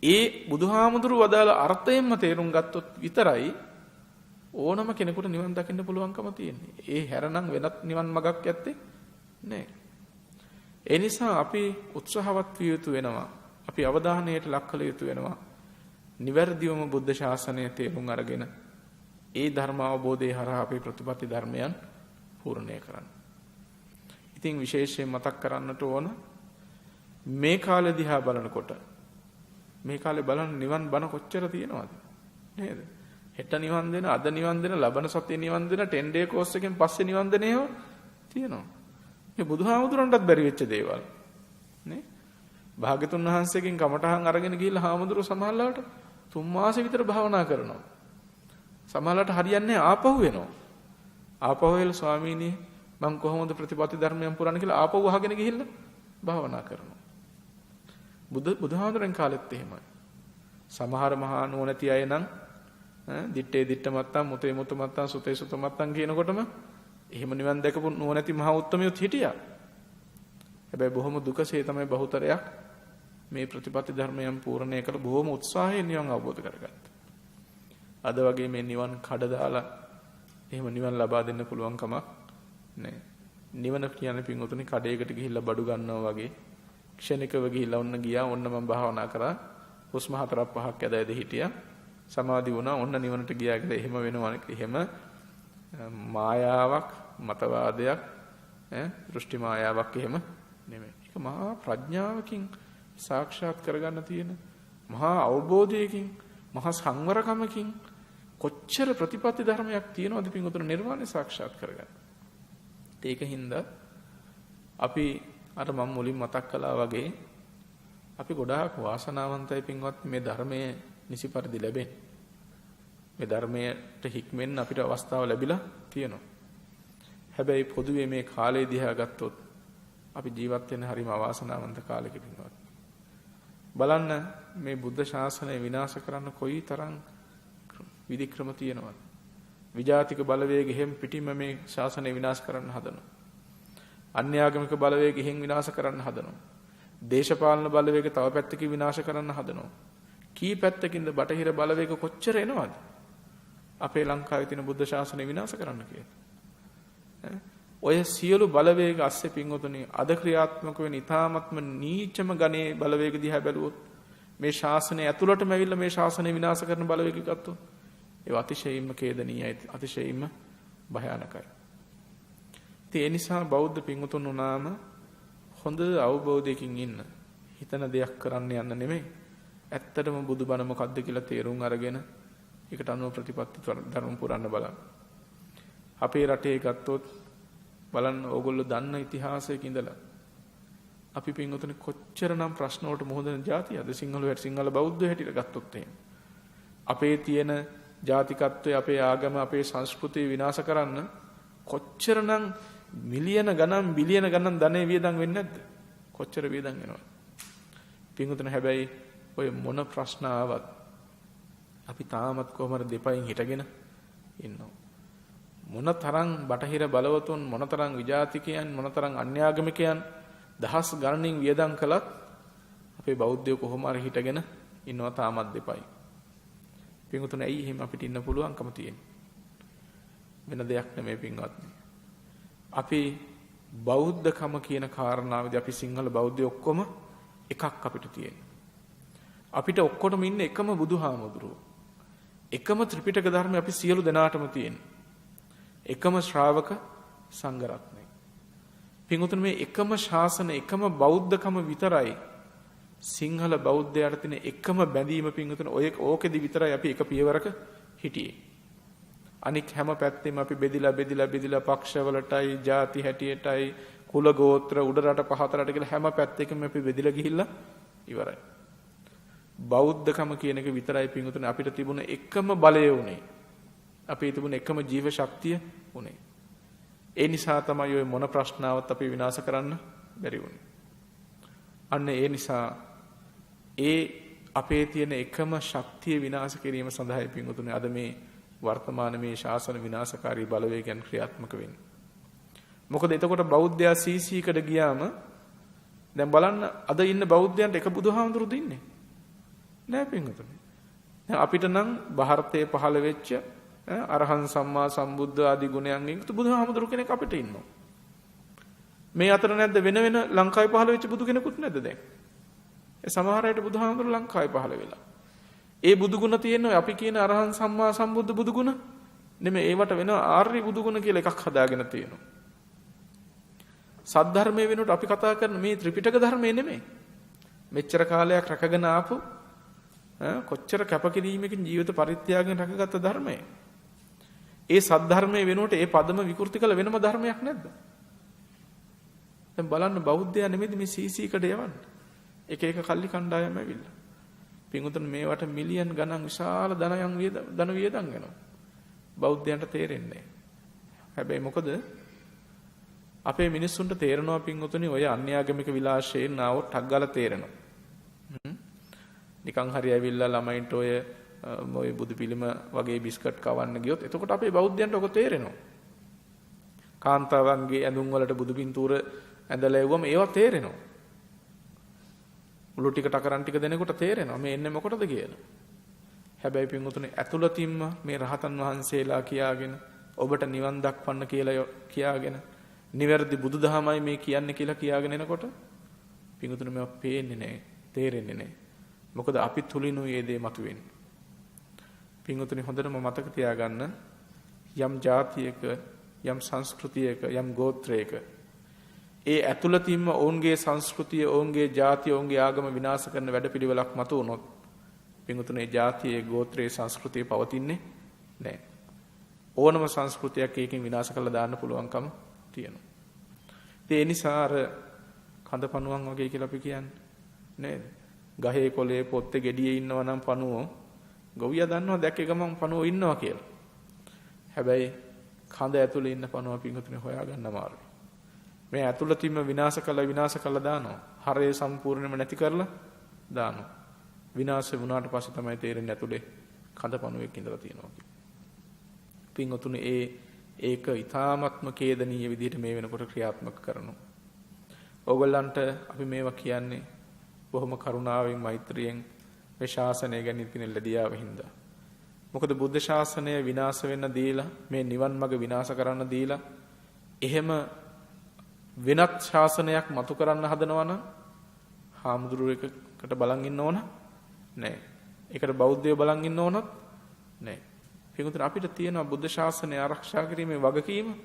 ඒ බුදුහාමුදුරුවෝ වදාළ අර්ථයෙන්ම තේරුම් ගත්තොත් විතරයි ඕනම කෙනෙකුට නිවන් දකින්න පුළුවන්කම තියෙන්නේ. ඒ හැරනම් වෙනත් නිවන් මගක් ඇත්තේ නැහැ. ඒ නිසා අපි උත්සාහවත් විය යුතු වෙනවා. අපි අවධානයට ලක් කළ යුතු වෙනවා. නිවැරදිවම බුද්ධ ශාසනය තේරුම් අරගෙන ඒ ධර්ම අවබෝධය හරහා අපේ ප්‍රතිපත්ති ධර්මයන් පූර්ණය කරන්න. ඉතින් විශේෂයෙන් මතක් කරන්නට ඕන මේ කාලේ දිහා බලනකොට මේ කාලේ බලන්න නිවන් බණ කොච්චර තියෙනවද නේද? හෙට නිවන් දෙන, අද නිවන් දෙන, ලබන සතියේ නිවන් දෙන, 10 day course එකෙන් පස්සේ නිවන් දෙන ඒවා තියෙනවා. මේ බුදුහාමුදුරන්ටත් බැරි වෙච්ච දේවල් නේ. භාග්‍යතුන් වහන්සේගෙන් කමඨහන් අරගෙන ගිහිල්ලා හාමුදුරුවෝ සමහරලාට 3 මාස විතර භාවනා කරනවා. සමහරලාට හරියන්නේ ආපහු වෙනවා. ආපහු වෙලා ස්වාමීනි මම කොහොමද ප්‍රතිපත්ති ධර්මයන් පුරන්නේ කියලා ආපහු අහගෙන ගිහිල්ලා භාවනා කරනවා. බුදුහාමුදුරන් කාලෙත් එහෙමයි. සමහර මහා නුවණැති අය නම් දිත්තේ දිත්ත මත්තම් මුතේ මුත මත්තම් සුතේ සුත මත්තම් කියනකොටම එහෙම නිවන් දැකපු නුවණැති මහා උත්තමියොත් හිටියා. හැබැයි බොහොම දුකසේ තමයි බහුතරයක් මේ ප්‍රතිපත්ති ධර්මයන් පූර්ණය කළ බොහොම උත්සාහයෙන් නිවන් අවබෝධ කරගත්තා. අද වගේ මේ නිවන් කඩ දාලා එහෙම නිවන් ලබා දෙන්න පුළුවන් කමක් නැහැ. නිවන කියන්නේ පින්වතුනි කඩේකට ගිහිල්ලා බඩු ගන්නවා වගේ ක්ෂණිකව ගිහිල්ලා ඔන්න ගියා ඔන්න මම භාවනා කරා හුස්ම 4-5ක් ඇදලා හිටියා සමාධි වුණා ඔන්න නිවනට ගියා කියලා එහෙම වෙනවනේ. එහෙම මායාවක් මතවාදයක් දෘෂ්ටි මායාවක් එහෙම නෙමෙයි. ඒක මහා ප්‍රඥාවකින් සාක්ෂාත් කරගන්න තියෙන මහා අවබෝධයකින් මහා සංවරකමකින් කොච්චර ප්‍රතිපත්ති ධර්මයක් තියෙනවද පින්වතුනි නිර්වාණය සාක්ෂාත් කරගන්න. ඒකින්ද අපි අර මම මුලින් මතක් කළා වගේ අපි ගොඩාක් වාසනාවන්තයි පින්වත් මේ ධර්මයේ නිසි පරිදි ලැබෙන්නේ. මේ ධර්මයට හික්මෙන්න අපිට අවස්ථාව ලැබිලා තියෙනවා. හැබැයි පොදුවේ මේ කාලේ දිහා ගත්තොත් අපි ජීවත් වෙන හරිම අවාසනාවන්ත කාලෙක පින්වත්. බලන්න මේ බුද්ධ ශාසනය විනාශ කරන්න කොයි තරම් විධික්‍රම තියෙනවද? විජාතික බලවේග එහෙම් පිටින්ම මේ ශාසනය විනාශ කරන්න හදනවා. අන්‍යාගමික බලවේග එහෙන් විනාශ කරන්න හදනවා. දේශපාලන බලවේග තව පැත්තකින් විනාශ කරන්න හදනවා. කී පැත්තකින්ද බටහිර බලවේග කොච්චර එනවද? අපේ ලංකාවේ තියෙන බුද්ධ ශාසනය විනාශ කරන්න කියලා. ඔය සියලු බලවේග අස්සේ පින්වතුනි අද ක්‍රියාත්මක වෙන ඊ타ත්ම නීචම ගණේ බලවේග දිහා බැලුවොත් මේ ශාසනය ඇතුළටම ඇවිල්ලා මේ ශාසනය විනාශ කරන බලවේග ගත්තොත් ඒ අතිශයින්ම ඛේදනීයයි අතිශයින්ම භයානකයි. ඒ නිසා බෞද්ධ පින්වතුන් වුණාම හොඳ අවබෝධයකින් ඉන්න. හිතන දෙයක් කරන්න යන්න නෙමෙයි. ඇත්තටම බුදුබණ මොකද්ද කියලා තේරුම් අරගෙන ඒකට අනුව ප්‍රතිපත්ති ධර්ම පුරන්න බලන්න. අපේ රටේ ගත්තොත් බලන්න ඕගොල්ලෝ දන්න ඉතිහාසයක ඉඳලා අපි පින්වතුනි කොච්චරනම් ප්‍රශ්න වලට මුහුණ දෙන જાතියද සිංහල බෞද්ධ හැටියට ගත්තොත් එහෙම. අපේ තියෙන ජාතිකත්වය අපේ ආගම අපේ සංස්කෘතිය විනාශ කරන්න කොච්චරනම් මිලියන ගණන් බිලියන ගණන් ධනෙ වියදම් වෙන්නේ නැද්ද? කොච්චර වියදම් වෙනවද? පින්වතුනි හැබැයි ඔය මොන ප්‍රශ්න ආවත් අපි තාමත් කොහමද දෙපයින් හිටගෙන ඉන්නවා. මොන තරම් බටහිර බලවතුන් මොන තරම් විජාතිකයන් මොන තරම් අන්‍යාගමිකයන් දහස් ගණනින් වියදම් කළත් අපේ බෞද්ධයෝ කොහොම හරි හිටගෙන ඉන්නවා තාමත් දෙපයින්. පින්වතුනි ඇයි එහෙම අපිට ඉන්න පුළුවන්කම තියෙන්නේ? වෙන දෙයක් නෙමෙයි පින්වත්නි. අපි බෞද්ධකම කියන කාරණාවේදී අපි සිංහල බෞද්ධයෝ ඔක්කොම එකක් අපිට තියෙනවා. අපිට ඔක්කොටම ඉන්න එකම බුදුහාමුදුරුවෝ. එකම ත්‍රිපිටක ධර්මය අපි සියලු දෙනාටම තියෙන. එකම ශ්‍රාවක සංඝරත්නය. පින්වතුනි මේ එකම ශාසන එකම බෞද්ධකම විතරයි සිංහල බෞද්ධයාට තියෙන එකම බැඳීම පින්වතුනි ඔය ඕකෙදි විතරයි අපි එක පියවරක හිටියේ. අනික හැම පැත්තෙම අපි බෙදිලා පක්ෂවලටයි ಜಾති හැටියටයි කුල ගෝත්‍ර උඩ රට පහත රට කියලා හැම පැත්තකම අපි බෙදිලා ගිහිල්ලා ඉවරයි. බෞද්ධකම කියන එක විතරයි පින්වතුනි අපිට තිබුණ එකම බලය උනේ. අපේ තිබුණ එකම ජීව ශක්තිය උනේ. ඒ නිසා තමයි ඔය මොන ප්‍රශ්නාවත් අපි විනාශ කරන්න බැරි වුනේ. අන්න ඒ නිසා අපේ තියෙන එකම ශක්තිය විනාශ කිරීම සඳහායි පින්වතුනි අද මේ වර්තමාන මේ ශාසන විනාශකාරී බලවේගයන් ක්‍රියාත්මක වෙන්නේ. මොකද එතකොට බෞද්ධයා සීසීකට ගියාම දැන් බලන්න අද ඉන්න බෞද්ධයන්ට එක බුදුහාමුදුරු දෙන්නේ නෑ පින්වතුනි. දැන් අපිට නම් ಭಾರತයේ පහළ වෙච්ච අරහන් සම්මා සම්බුද්ධ ආදී ගුණයන් යුක්ත බුදුහාමුදුරු කෙනෙක් අපිට ඉන්නවා. මේ අතර නැද්ද වෙන වෙන ලංකාවේ පහළ වෙච්ච බුදු කෙනෙකුත් නැද්ද දැන්? ඒ සමහර අයට බුදුහාමුදුරු ලංකාවේ පහළ වෙලා. ඒ බුදු ගුණ තියෙනවා අපි කියන අරහන් සම්මා සම්බුද්ධ බුදු ගුණ නෙමෙයි ඒවට වෙන ආර්ය බුදු ගුණ කියලා එකක් හදාගෙන තියෙනවා. සද්ධර්මයේ වෙනුවට අපි කතා කරන මේ ත්‍රිපිටක ධර්මයේ නෙමෙයි. මෙච්චර කාලයක් රැකගෙන ආපු කොච්චර කැපකිරීමකින් ජීවිත පරිත්‍යාගයෙන් රැකගත්ත ධර්මය. ඒ සද්ධර්මයේ වෙනුවට ඒ පදම විකෘති කළ වෙනම ධර්මයක් නැද්ද? දැන් බලන්න බෞද්ධයා නෙමෙයි මේ සීසීකට යවන්නේ. එක එක කල්ලි කණ්ඩායම් ඇවිල්ලා. පින්වතුන් මේවට මිලියන් ගණන් විශාල ධන වියදම් වෙනවා. බෞද්ධයන්ට තේරෙන්නේ නැහැ. හැබැයි මොකද අපේ මිනිස්සුන්ට තේරෙනවා පින්වතුනි ඔය අන්‍යාගමික විලාසයෙන් ආවොත් ටක් ගාලා තේරෙනවා. නිකන් හරි ඇවිල්ලා ළමයින්ට ඔය බුදු පිළිම වගේ බිස්කට් කවන්න ගියොත් එතකොට අපේ බෞද්ධයන්ට ඔක තේරෙනවා. කාන්තාවන්ගේ ඇඳුම් වලට බුදු පින්තූර ඇඳලා එවුවම ඒවා තේරෙනවා. උළු ටික ටකරන් ටික දෙනකොට තේරෙනවා මේ එන්නේ මොකටද කියලා. හැබැයි පින්වතුනි ඇතුළතින්ම මේ රහතන් වහන්සේලා කියාගෙන ඔබට නිවන් දක්වන්න කියලා කියාගෙන නිවැරදි බුදුදහමයි මේ කියන්නේ කියලා කියාගෙන එනකොට පින්වතුනි මේවා පේන්නේ නැහැ, තේරෙන්නේ නැහැ. මොකද අපි තුලිනුයි මේ දේ මතුවෙන්නේ. පින්වතුනි හොඳටම මතක තියාගන්න යම් ජාතියක යම් සංස්කෘතියක යම් ගෝත්‍රයක ඒ ඇතුළතින්ම ඔවුන්ගේ සංස්කෘතිය ඔවුන්ගේ ජාතිය ඔවුන්ගේ ආගම විනාශ කරන වැඩපිළිවෙලක් මතු වුණොත් පින්වතුනි ඒ ජාතියේ ගෝත්‍රයේ සංස්කෘතිය පවතින්නේ නැහැ. ඕනම සංස්කෘතියක් ඒකෙන් විනාශ කරලා දාන්න පුළුවන්කම තියෙනවා. ඒ නිසා අර කඳපණුවන් වගේ කියලා අපි කියන්නේ නේද? ගහේ කොළේ පොත්තේ ගෙඩියේ ඉන්නවා නම් පණුවෝ ගොවියා දන්නවා දැක්කේ ගමන් පණුවෝ ඉන්නවා කියලා. හැබැයි කඳ ඇතුලේ ඉන්න පණුවා පින්වතුනි හොයාගන්න අමාරුයි. මේ ඇතුළතින්ම විනාශ කළා දානවා. හරය සම්පූර්ණයෙන්ම නැති කරලා දානවා. විනාශ වුණාට පස්සේ තමයි තේරෙන්නේ ඇතුලේ කඳ පණුවෙක් ඉඳලා තියෙනවා කියලා. පින්වතුනි ඒක ඊ타ත්ම ඛේදනීය විදිහට මේ වෙනකොට ක්‍රියාත්මක කරනවා. ඕගොල්ලන්ට අපි මේවා කියන්නේ බොහොම කරුණාවෙන් මෛත්‍රියෙන් මේ ශාසනය ගැන තියෙන ලැබියාව හින්දා. මොකද බුද්ධ ශාසනය විනාශ වෙන්න දීලා මේ නිවන් මඟ විනාශ කරන්න දීලා එහෙම වෙනත් ශාසනයක් මතු කරන්න හදනවා නම් හාමුදුරුවෙකුට බලන් ඉන්න ඕන නෑ. ඒකට බෞද්ධයෝ බලන් ඉන්න ඕනත් නෑ. පිටුතර අපිට තියෙනවා බුද්ධ ශාසනය ආරක්ෂා කිරීමේ වගකීම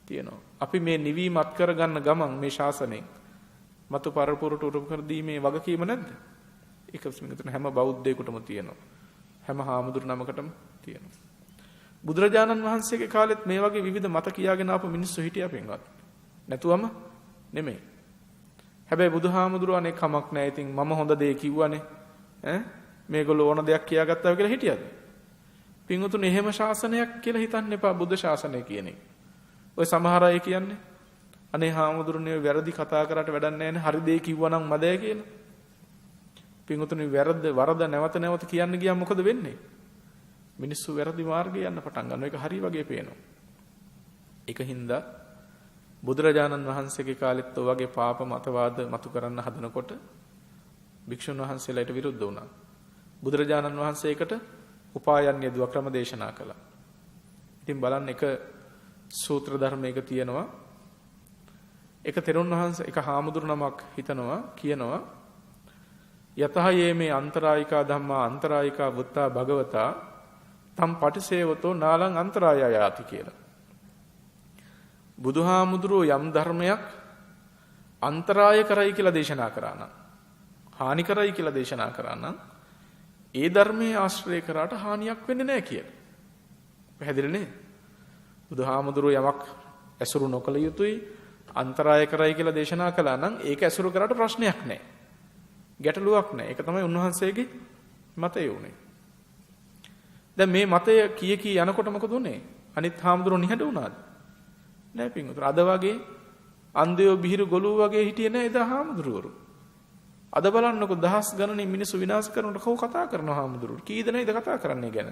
තියෙනවා. අපි මේ නිවීම අත් කරගන්න ගමන් මේ ශාසනයෙන් මතු පරපුරට උරුම කර දීමේ වගකීම නැද්ද? ඒක පිටුතර හැම බෞද්ධයෙකුටම තියෙනවා. හැම හාමුදුරු නමකටම තියෙනවා. බුදුරජාණන් වහන්සේගේ කාලෙත් මේ වගේ විවිධ මත කියාගෙන ආපු මිනිස්සු හිටියා පින්වත්. නැතුවම නෙමෙයි. හැබැයි බුදුහාමුදුරුවනේ කමක් නැහැ. ඉතින් මම හොඳ දේ කිව්වනේ. මේගොල්ලෝ ඕන දෙයක් කියාගත්තා කියලා හිටියද? පින්වතුනි එහෙම ශාසනයක් කියලා හිතන්න එපා බුද්ධ ශාසනය කියන එක. ඔය සමහර අය කියන්නේ අනේ හාමුදුරනේ වැරදි කතා කරාට වැඩක් නැහැ නේ. හරි දේ කිව්වනම් මදය කියලා. පින්වතුනි වරද නැවත නැවත කියන්න ගියාම මොකද වෙන්නේ? මිනිස්සු වැරදි මාර්ගේ යන්න පටන් ගන්නවා. ඒක හරි වගේ පේනවා. ඒකින්ද බුදුරජාණන් වහන්සේගේ කාලෙත් ඔය වගේ පාප මතවාද මතු කරන්න හදනකොට භික්ෂුන් වහන්සේලාට විරුද්ධ වුණා. බුදුරජාණන් වහන්සේකට උපායන් යෙදුවා ක්‍රම දේශනා කළා. ඉතින් බලන්න එක සූත්‍ර ධර්මයක තියෙනවා. එක තෙරුන් වහන්සේ එක හාමුදුරු නමක් කියනවා යතහ යේමේ අන්තරායිකා ධම්මා අන්තරායිකා වුත්තා භගවතා තම් පටිසේවතෝ නාලං අන්තරායය යාති කියලා. බුදුහාමුදුරුවෝ යම් ධර්මයක් අන්තරාය කරයි කියලා දේශනා කරා නම් හානි කරයි කියලා දේශනා කරා නම් ඒ ධර්මයේ ආශ්‍රය කරාට හානියක් වෙන්නේ නැහැ කියලා. පැහැදිලි නේ? බුදුහාමුදුරුවෝ යමක් ඇසුරු නොකළ යුතුයි අන්තරාය කරයි කියලා දේශනා කළා නම් ඒක ඇසුරු කරාට ප්‍රශ්නයක් නැහැ. ගැටලුවක් නැහැ. ඒක තමයි උන්වහන්සේගේ මතය උනේ. දැන් මේ මතය කී යනකොට මොකද උනේ? අනිත් හාමුදුරුවෝ නිහඬ වුණාද? නෑ පින්වතුනි. අද වගේ අන්ධයෝ බිහිරු ගොළුව වගේ හිටියේ නෑ එදා හාමුදුරුවෝ. අද බලන්නකො දහස් ගණනින් මිනිස්සු විනාශ කරනකොට කව කතා කරනවා හාමුදුරුවෝ. කී දෙනෙක්ද කතා කරන්නේ ගැන?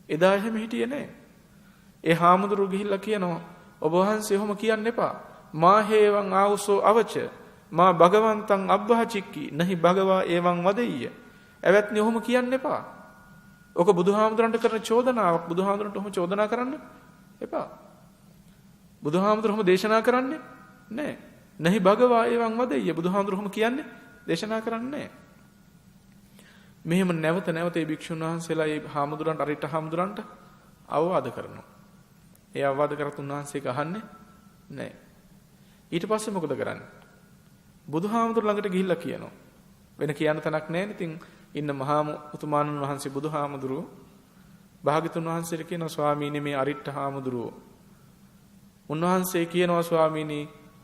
එදා එහෙම හිටියේ නෑ. ඒ හාමුදුරුවෝ ගිහිල්ලා කියනවා ඔබ වහන්සේ ඔහොම කියන්න එපා. මා හේවං ආවුසෝ අවච මා භගවන්තං අබ්බහචික්කි නහි භගවා ඒවං වදෙය්‍ය. එවත්නි ඔහොම කියන්න එපා. ඔක බුදුහාමුදුරන්ට කරන චෝදනාවක්. බුදුහාමුදුරන්ට ඔහොම චෝදනා කරන්න එපා. බුදුහාමුදුරුවෝ ඔහොම දේශනා කරන්නේ නෑ. නහි භගවා ඒවං වදෙය්‍ය. බුදුහාමුදුරුවෝ ඔහොම කියන්නේ දේශනා කරන්නේ නෑ. මෙහෙම නැවත නැවත මේ භික්ෂුන් වහන්සේලා මේ හාමුදුරන්ට අරිට හාමුදුරන්ට අවවාද කරනවා. ඒ අවවාද කරත් උන්වහන්සේ අහන්නේ නැහැ. ඊට පස්සේ මොකද කරන්නේ? බුදුහාමුදුර ළඟට ගිහිල්ලා කියනවා. වෙන කියන්න තැනක් නැහැ. ඉතින් ඉන්න මහා උතුමාණන් වහන්සේ බුදුහාමුදුරුවෝ භාග්‍යතුන් වහන්සේට කියනවා ස්වාමීනි මේ අරිට හාමුදුරුවෝ. උන්වහන්සේ කියනවා ස්වාමීනි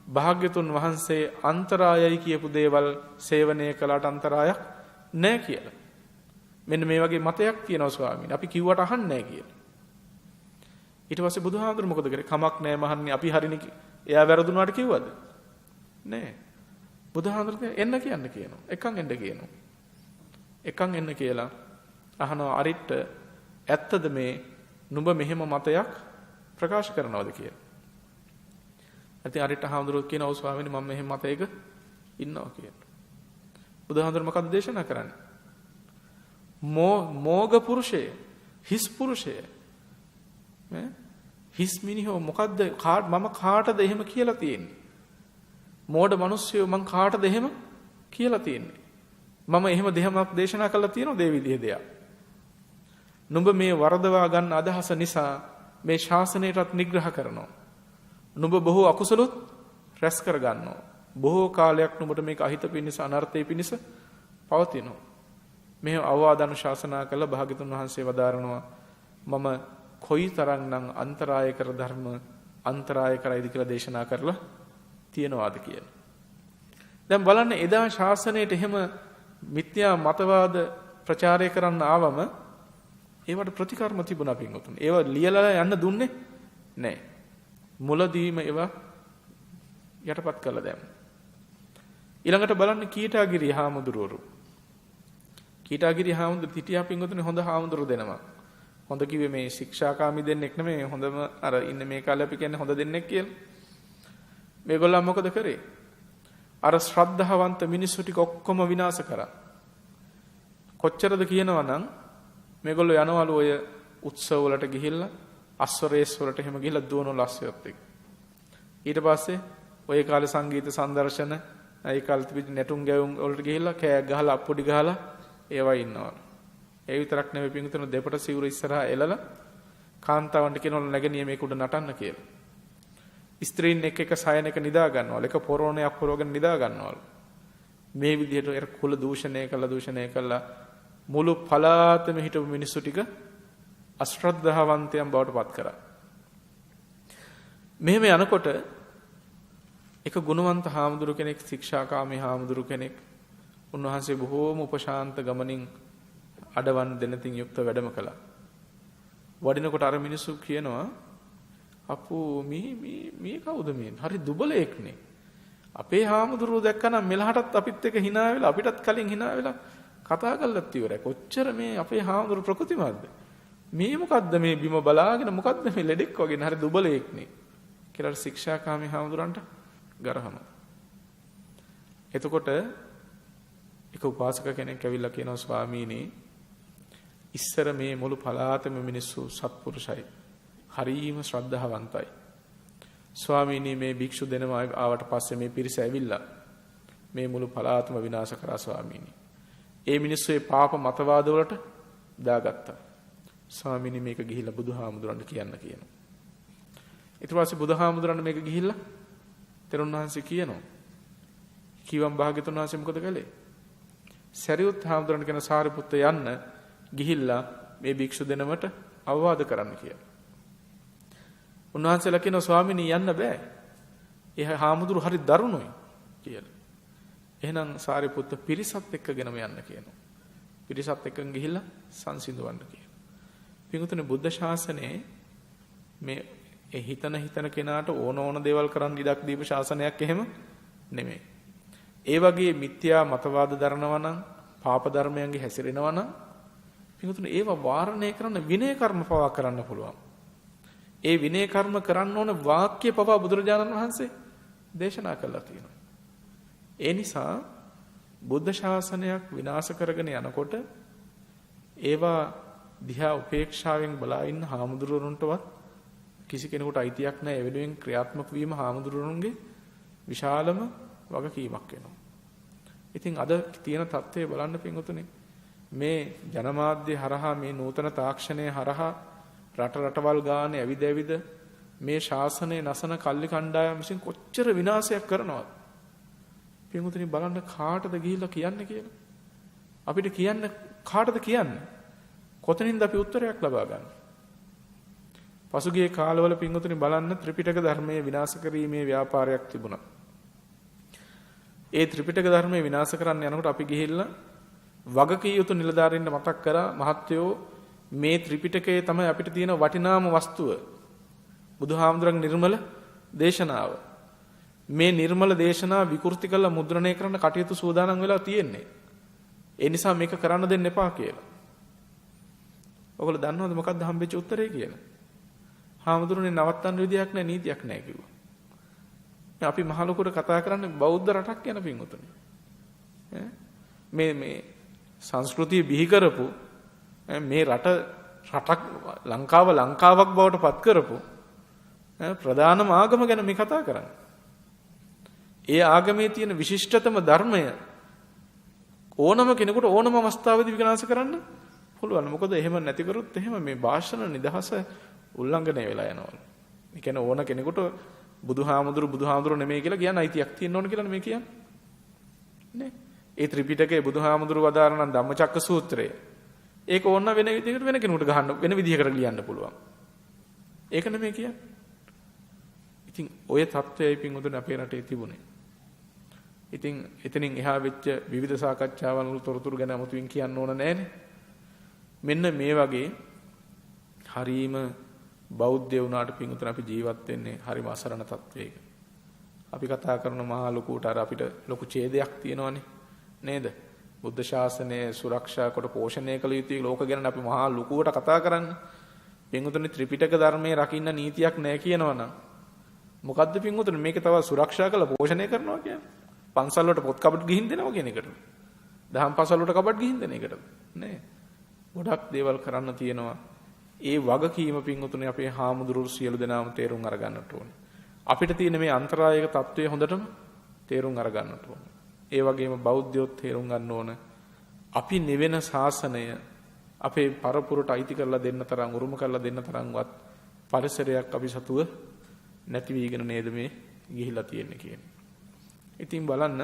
භාග්‍යතුන් වහන්සේ අන්තරායයි කියපු දේවල් සේවනය කළාට අන්තරායක් නැහැ කියලා. මෙන්න මේ වගේ මතයක් තියෙනවා ස්වාමීනි. අපි කිව්වට අහන්නේ නැහැ කියලා. ඊට පස්සේ බුදුහාමුදුරු මොකද කරේ? කමක් නැහැ මහන්නේ අපි හරිනේ. එයා වැරදුනාට කිව්වද? නෑ. බුදුහාමුදුරු එන්න කියන්න කියනවා. එකන් එන්න කියනවා. එකන් එන්න කියලා අහනවා අරිට ඇත්තද මේ නුඹ මෙහෙම මතයක් ප්‍රකාශ කරනවද කියලා. ඉතින් අරිට හාමුදුරුවෝ කියනවා ඔව් ස්වාමීනි මම මෙහෙම මතයක ඉන්නවා කියලා. බුදුහාමුදුරු මොකක්ද දේශනා කරන්නේ? මෝග පුරුෂය, හිස් පුරුෂය. හිස් මිනිහෝ මොකද්ද මම කාටද එහෙම කියලා තියෙන්නේ? මෝඩ මිනිස්සුયો මං කාටද එහෙම කියලා තියෙන්නේ? මම එහෙම දෙහමක් දේශනා කළා තියෙනවා දේ විදිහ දෙයක්. නුඹ මේ වරදවා ගන්න අදහස නිසා මේ ශාසනයටත් නිග්‍රහ කරනවා. නුඹ බොහෝ අකුසලොත් රැස් කර ගන්නවා. බොහෝ කාලයක් නුඹට මේක අහිත පිණිස අනර්ථය පිණිස පවතිනවා. මේ අවවාදන ශාසනා කළ භාග්‍යතුන් වහන්සේ වදාරනවා මම කොයි තරම්නම් අන්තරාය කර ධර්ම අන්තරාය කරයිද කියලා දේශනා කරලා තියෙනවාද කියලා. දැන් බලන්න එදා ශාසනයට එහෙම මිත්‍යා මතවාද ප්‍රචාරය කරන්න ආවම ඒවට ප්‍රතිකර්ම තිබුණා පින්වතුනි. ඒවා ලියලා යන්න දුන්නේ නැහැ. මුලදීම ඒවා යටපත් කළා දැන්. ඊළඟට බලන්න කීටාගිරි හාමුදුරුවෝ. කීටාගිරි හාමුදුරුවෝ හිටියා පින්වතුනි හොඳ හාමුදුරුවෝ දෙනවා. හොඳ කිව්වේ මේ ශික්ෂාකාමී දෙන්නෙක් නෙමෙයි හොඳම අර ඉන්න මේ කාලේ අපි කියන්නේ හොඳ දෙන්නෙක් කියලා. මේගොල්ලෝ මොකද කරේ? අර ශ්‍රද්ධාවන්ත මිනිස්සු ටික ඔක්කොම විනාශ කරා. කොච්චරද කියනවා නම් මේගොල්ලෝ යනවලු ඔය උත්සව වලට ගිහිල්ලා අස්වරේස් වලට එහෙම ගිහිල්ලා දුවනවලු අස්සයත් එක්ක. ඊට පස්සේ ඔය කාලේ සංගීත සංදර්ශන ඒ කාලේ තිබිච්ච නැටුම් ගැයුම් වලට ගිහිල්ලා කෑ ගහලා අප්පුඩි ගහලා ඒවා ඉන්නවලු. ඒ විතරක් නෙවෙයි පිටුතුන දෙපට සිවුර ඉස්සරහා එලලා කාන්තාවන්ට කියනවලු නැගණිය මේක උඩ නටන්න කියලා. ස්ත්‍රීන් එක එක සයන එක නිදා ගන්නවලු. එක පොරෝණයක් පොරවගෙන නිදා ගන්නවලු. මේ විදිහට ඒ කුල දූෂණය කළා මුළු පළාතෙම හිටපු මිනිස්සු ටික අශ්‍රද්ධාවන්තයන් බවට පත් කරා. මෙහෙම යනකොට එක ගුණවන්ත හාමුදුරු කෙනෙක් ශික්ෂාකාමී හාමුදුරු කෙනෙක් උන්වහන්සේ බොහෝම උපශාන්ත ගමනින් අඩවන් දෙනතින් යුක්ත වැඩම කළා. වඩිනකොට අර මිනිස්සු කියනවා අපෝ මේ කවුද මේ? හරි දුබලෙක්නේ. අපේ හාමුදුරුවෝ දැක්කනම් මෙලහටත් අපිත් එක්ක hina වෙලා අපිටත් කලින් hina වෙලා කතා කරලත් ඉවරයි. කොච්චර මේ අපේ හාමුදුරු ප්‍රකෘතිමත්ද? මේ මොකද්ද මේ බිම බලාගෙන මොකද්ද මේ ලෙඩෙක් වගේ හරි දුබලෙක්නේ කියලා ශික්ෂාකාමී හාමුදුරන්ට ගරහනවා. එතකොට එක උපාසක කෙනෙක් ඇවිල්ලා කියනවා ස්වාමීනි ඉස්සර මේ මුළු පළාතෙම මිනිස්සු සත්පුරුෂයි. හරීම ශ්‍රද්ධාවන්තයි. ස්වාමීනි මේ භික්ෂු දෙනම ආවට පස්සේ මේ පිරිස ඇවිල්ලා මේ මුළු පළාතම විනාශ කරා ස්වාමීනි. ඒ මිනිස්සු ඒ පාප මතවාද වලට දාගත්තා. ස්වාමීනි මේක ගිහිල්ලා බුදුහාමුදුරන්ට කියන්න කියනවා. ඊට පස්සේ බුදුහාමුදුරන්ට මේක ගිහිල්ලා තෙරුන් වහන්සේ කියනවා. කිවම් භාග්‍යතුන් වහන්සේ මොකද කළේ? සරියුත් හාමුදුරන්ට කියන සාරිපුත්ත යන්න ගිහිල්ලා මේ භික්ෂු දෙනමට අවවාද කරන්න කියලා. උන්වහන්සේලා කියනවා ස්වාමීනි යන්න බෑ. ඒ හාමුදුරු හරි දරුණුයි කියලා. එහෙනම් සාරිපුත්ත පිරිසත් එක්කගෙනම යන්න කියනවා. පිරිසත් එක්කන් ගිහිල්ලා සංසිඳවන්න කියනවා. පිටුතුනේ බුද්ධ ශාසනයේ මේ හිතන කෙනාට ඕන දේවල් කරන් ඉඩක් දීපු ශාසනයක් එහෙම නෙමෙයි. ඒ වගේ මිත්‍යා මතවාද දරනවා නම් පාප ධර්මයන්ගේ හැසිරෙනවා නම් පිටුතුනේ ඒවා වාරණය කරන්න විනය කර්ම පවා කරන්න පුළුවන්. ඒ විනය කර්ම කරන්න ඕන වාක්‍ය පවා බුදුරජාණන් වහන්සේ දේශනා කළා තියෙනවා. ඒ නිසා බුද්ධ ශාසනයක් විනාශ කරගෙන යනකොට ඒවා දිහා උපේක්ෂාවෙන් බලා ඉන්න හාමුදුරුවරුන්ටවත් කිසි කෙනෙකුට අයිතියක් නැහැ. ඒ වෙනුවෙන් ක්‍රියාත්මක වීම හාමුදුරුවරුන්ගේ විශාලම වගකීමක් වෙනවා. ඉතින් අද තියෙන තත්ත්වය බලන්න පින්වතුනි, මේ ජනමාධ්‍ය හරහා මේ නූතන තාක්ෂණය හරහා රටවල් ගානේ ඇවිද මේ ශාසනය නසන කල්ලි කණ්ඩායම් විසින් කොච්චර විනාශයක් කරනවද? පින්වතුනි බලන්න කාටද ගිහිල්ලා කියන්නේ කියලා. අපිට කියන්න කාටද කියන්නේ? කොතනින්ද අපි උත්තරයක් ලබා ගන්න? පසුගිය කාලවල පින්වතුනි බලන්න ත්‍රිපිටක ධර්මයේ විනාශ කිරීමේ ව්‍යාපාරයක් තිබුණා. ඒ ත්‍රිපිටක ධර්මයේ විනාශ කරන්න යනකොට අපි ගිහිල්ලා වගකී යුතු නිලධාරීන්ට මතක් කරා, මහත්තයෝ මේ ත්‍රිපිටකයේ තමයි අපිට තියෙන වටිනාම වස්තුව. බුදුහාමුදුරන්ගේ නිර්මල දේශනාව. මේ නිර්මල දේශනාව විකෘති කරලා මුද්‍රණය කරන්න කටයුතු සූදානම් වෙලා තියෙන්නේ. ඒ නිසා මේක කරන්න දෙන්න එපා කියලා. ඔයගොල්ලෝ දන්නවද මොකක්ද හම්බෙච්ච උත්තරේ කියලා? හාමුදුරනේ නවත්තන්න විදියක් නැහැ, නීතියක් නැහැ කිව්වා. අපි මහ ලොකුට කතා කරන්නේ බෞද්ධ රටක් යන පින්වතුනි. මේ සංස්කෘතිය බිහි කරපු මේ රටක් ලංකාවක් බවට පත් කරපු ප්‍රධානම ආගම ගැන මේ කතා කරන්නේ. ඒ ආගමේ තියෙන විශිෂ්ටතම ධර්මය ඕනම කෙනෙකුට ඕනම අවස්ථාවකදී විනාශ කරන්න පුළුවන්. මොකද එහෙම නැති කරොත් එහෙම මේ භාෂණ නිදහස උල්ලංඝනය වෙලා යනවා. ඒ කියන්නේ ඕන කෙනෙකුට බුදුහාමුදුරු නෙමෙයි කියලා කියන්න අයිතියක් තියෙන්න ඕන කියලා මේ කියන්නේ. නේ? ඒ ත්‍රිපිටකයේ බුදුහාමුදුරු වදාරන ධම්මචක්ක සූත්‍රය. ඒක ඕන වෙන විදිහකට වෙන කෙනෙකුට ගහන්න වෙන විදිහකට ලියන්න පුළුවන්. ඒක නෙමෙයි කියන්නේ. ඉතින් ඔය தත්ත්වයයි පින්වතුනි අපේ රටේ තිබුණේ. ඉතින් එතනින් එහා වෙච්ච විවිධ සාකච්ඡාවල් වල තොරතුරු ගැන අමුතුවෙන් කියන්න ඕන නැහැනේ. මෙන්න මේ වගේ හරීම බෞද්ධ වුණාට පින්වතුනි අපි ජීවත් වෙන්නේ හරිම අසරණ තත්වයක. අපි කතා කරන මහා ලොකුට අර අපිට ලොකු ඡේදයක් තියෙනවනේ නේද? බුද්ධ ශාසනය සුරක්ෂා කොට පෝෂණය කළ යුතුයි ලෝක ගැන අපි මහා ලොකුවට කතා කරන්නේ. පින්වතුනි ත්‍රිපිටක ධර්මයේ රකින්න නීතියක් නැහැ කියනවනම් මොකද්ද පින්වතුනි මේක තව සුරක්ෂා කළ පෝෂණය කරනවා කියන්නේ? පන්සල් වලට පොත් කපට් ගිහින් දෙනවා කියන එකට. දහම් පන්සල් වලට කපට් ගිහින් දෙන එකට. නේ. ගොඩක් දේවල් කරන්න තියෙනවා. ඒ වගකීම පින්වතුනි අපේ හාමුදුරුවෝ සියලු දෙනාම තේරුම් අරගන්නට ඕනේ. අපිට තියෙන මේ අන්තරායක தত্ত্বය හොඳටම තේරුම් අරගන්නට ඕනේ. ඒ වගේම බෞද්ධයොත් තේරුම් ගන්න ඕන අපි නිවෙන ශාසනය අපේ පරපුරට අයිති කරලා දෙන්න තරම් උරුම කරලා දෙන්න තරම්වත් පරිසරයක් අපි සතුව නැති වීගෙන නේද මේ ගිහිලා තියෙන්නේ කියන්නේ. ඉතින් බලන්න